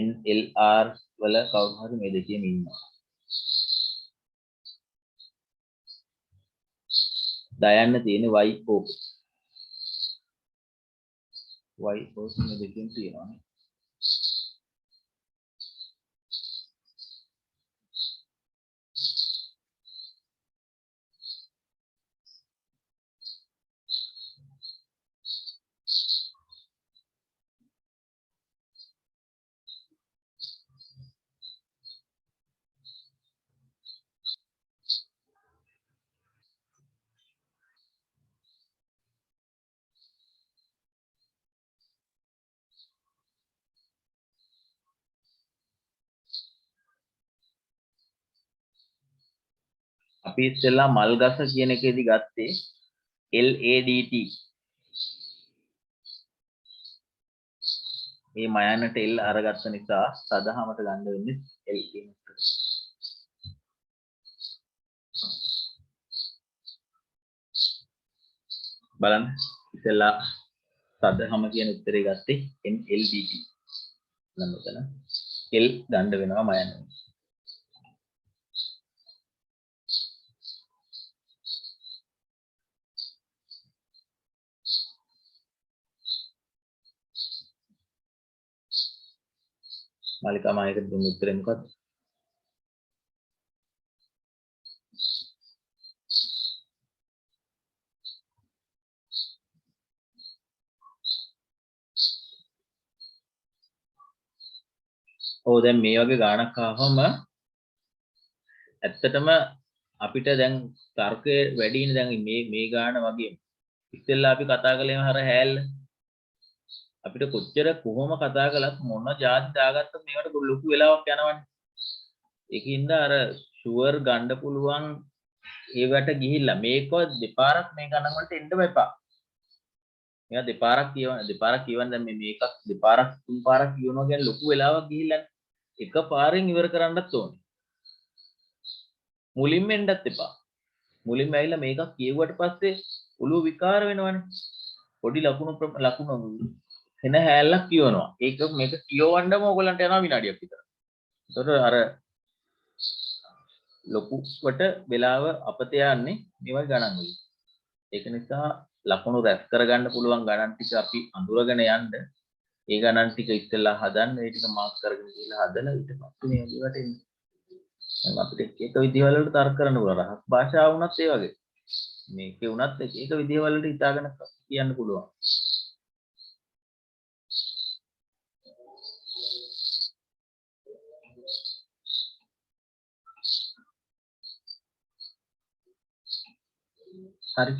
NLR වල කවුරු හරි මේ දෙකේම ඉන්නවා. දයන්න තියෙන YO මේ දෙකෙන් තියෙනවා. අපි ඉස්සෙල්ලා මල්ගස කියන එකේදී ගත්තේ LADT. මේ මයන්නට L අරගත්ත නිසා සදහමට ගන්න වෙන්නේ L කියන එක. බලන්න ඉස්සෙල්ලා සදහම කියන උත්තරේ ගත්තේ NLDT. නම් මෙතන L ගන්න වෙනවා මයන්න. මාලිකා මායකට දුන්න උත්තරේ මොකක්ද? ඔව් දැන් මේ වගේ ගාණක් ආවම ඇත්තටම අපිට දැන් තර්කයේ වැඩිනේ දැන් මේ ගාණ වගේ ඉස්සෙල්ලා අපි කතා කළේ අර හැල්ල අපිට කොච්චර කොහොම කතා කළත් මොන જાති දාගත්තත් මේකට ලොකු වෙලාවක් යනවනේ. ඒකින්ද අර ෂුවර් ගන්න පුළුවන් ඒවට ගිහිල්ලා මේක දෙපාරක් මේ ගණන් වලට එන්න බෑ. මේවා දෙපාරක් කියවන දැන් මේකක් දෙපාරක් තුන් පාරක් කියවනවා කියන්නේ ලොකු වෙලාවක් ගිහිල්ලා එක පාරෙන් ඉවර කරන්නත් ඕනේ. මුලින්ම එන්නත් එපා. මුලින්ම ඇවිල්ලා මේකක් කියුවට පස්සේ ඔළුව විකාර වෙනවනේ. පොඩි ලකුණු එන හැල්ලක් කියවනවා. ඒක මේක කියවන්නම ඕගලන්ට යනවා විනාඩියක් විතර. ඒතකොට අර ලොකුවට වෙලාව අපත යන්නේ මේවයි ගණන් වලින්. ඒක නිසා ලකුණු රැස් කරගන්න පුළුවන් ගණන් ටික අපි අඳුරගෙන යන්න. ඒ ගණන් ටික ඉස්සෙල්ලා හදන්න. ඒ ටික මාක් කරගෙන ගිහලා හදලා ඊට පස්සේ මේ විදිහට එන්නේ. දැන් අපිට එක විදිහවල වලට තර්ක කරන්න පුළුවන්. රහස් භාෂාව වුණත් ඒ වගේ. මේකේ වුණත් එක විදිහවල වලට හිතාගෙන කියන්න පුළුවන්. හරි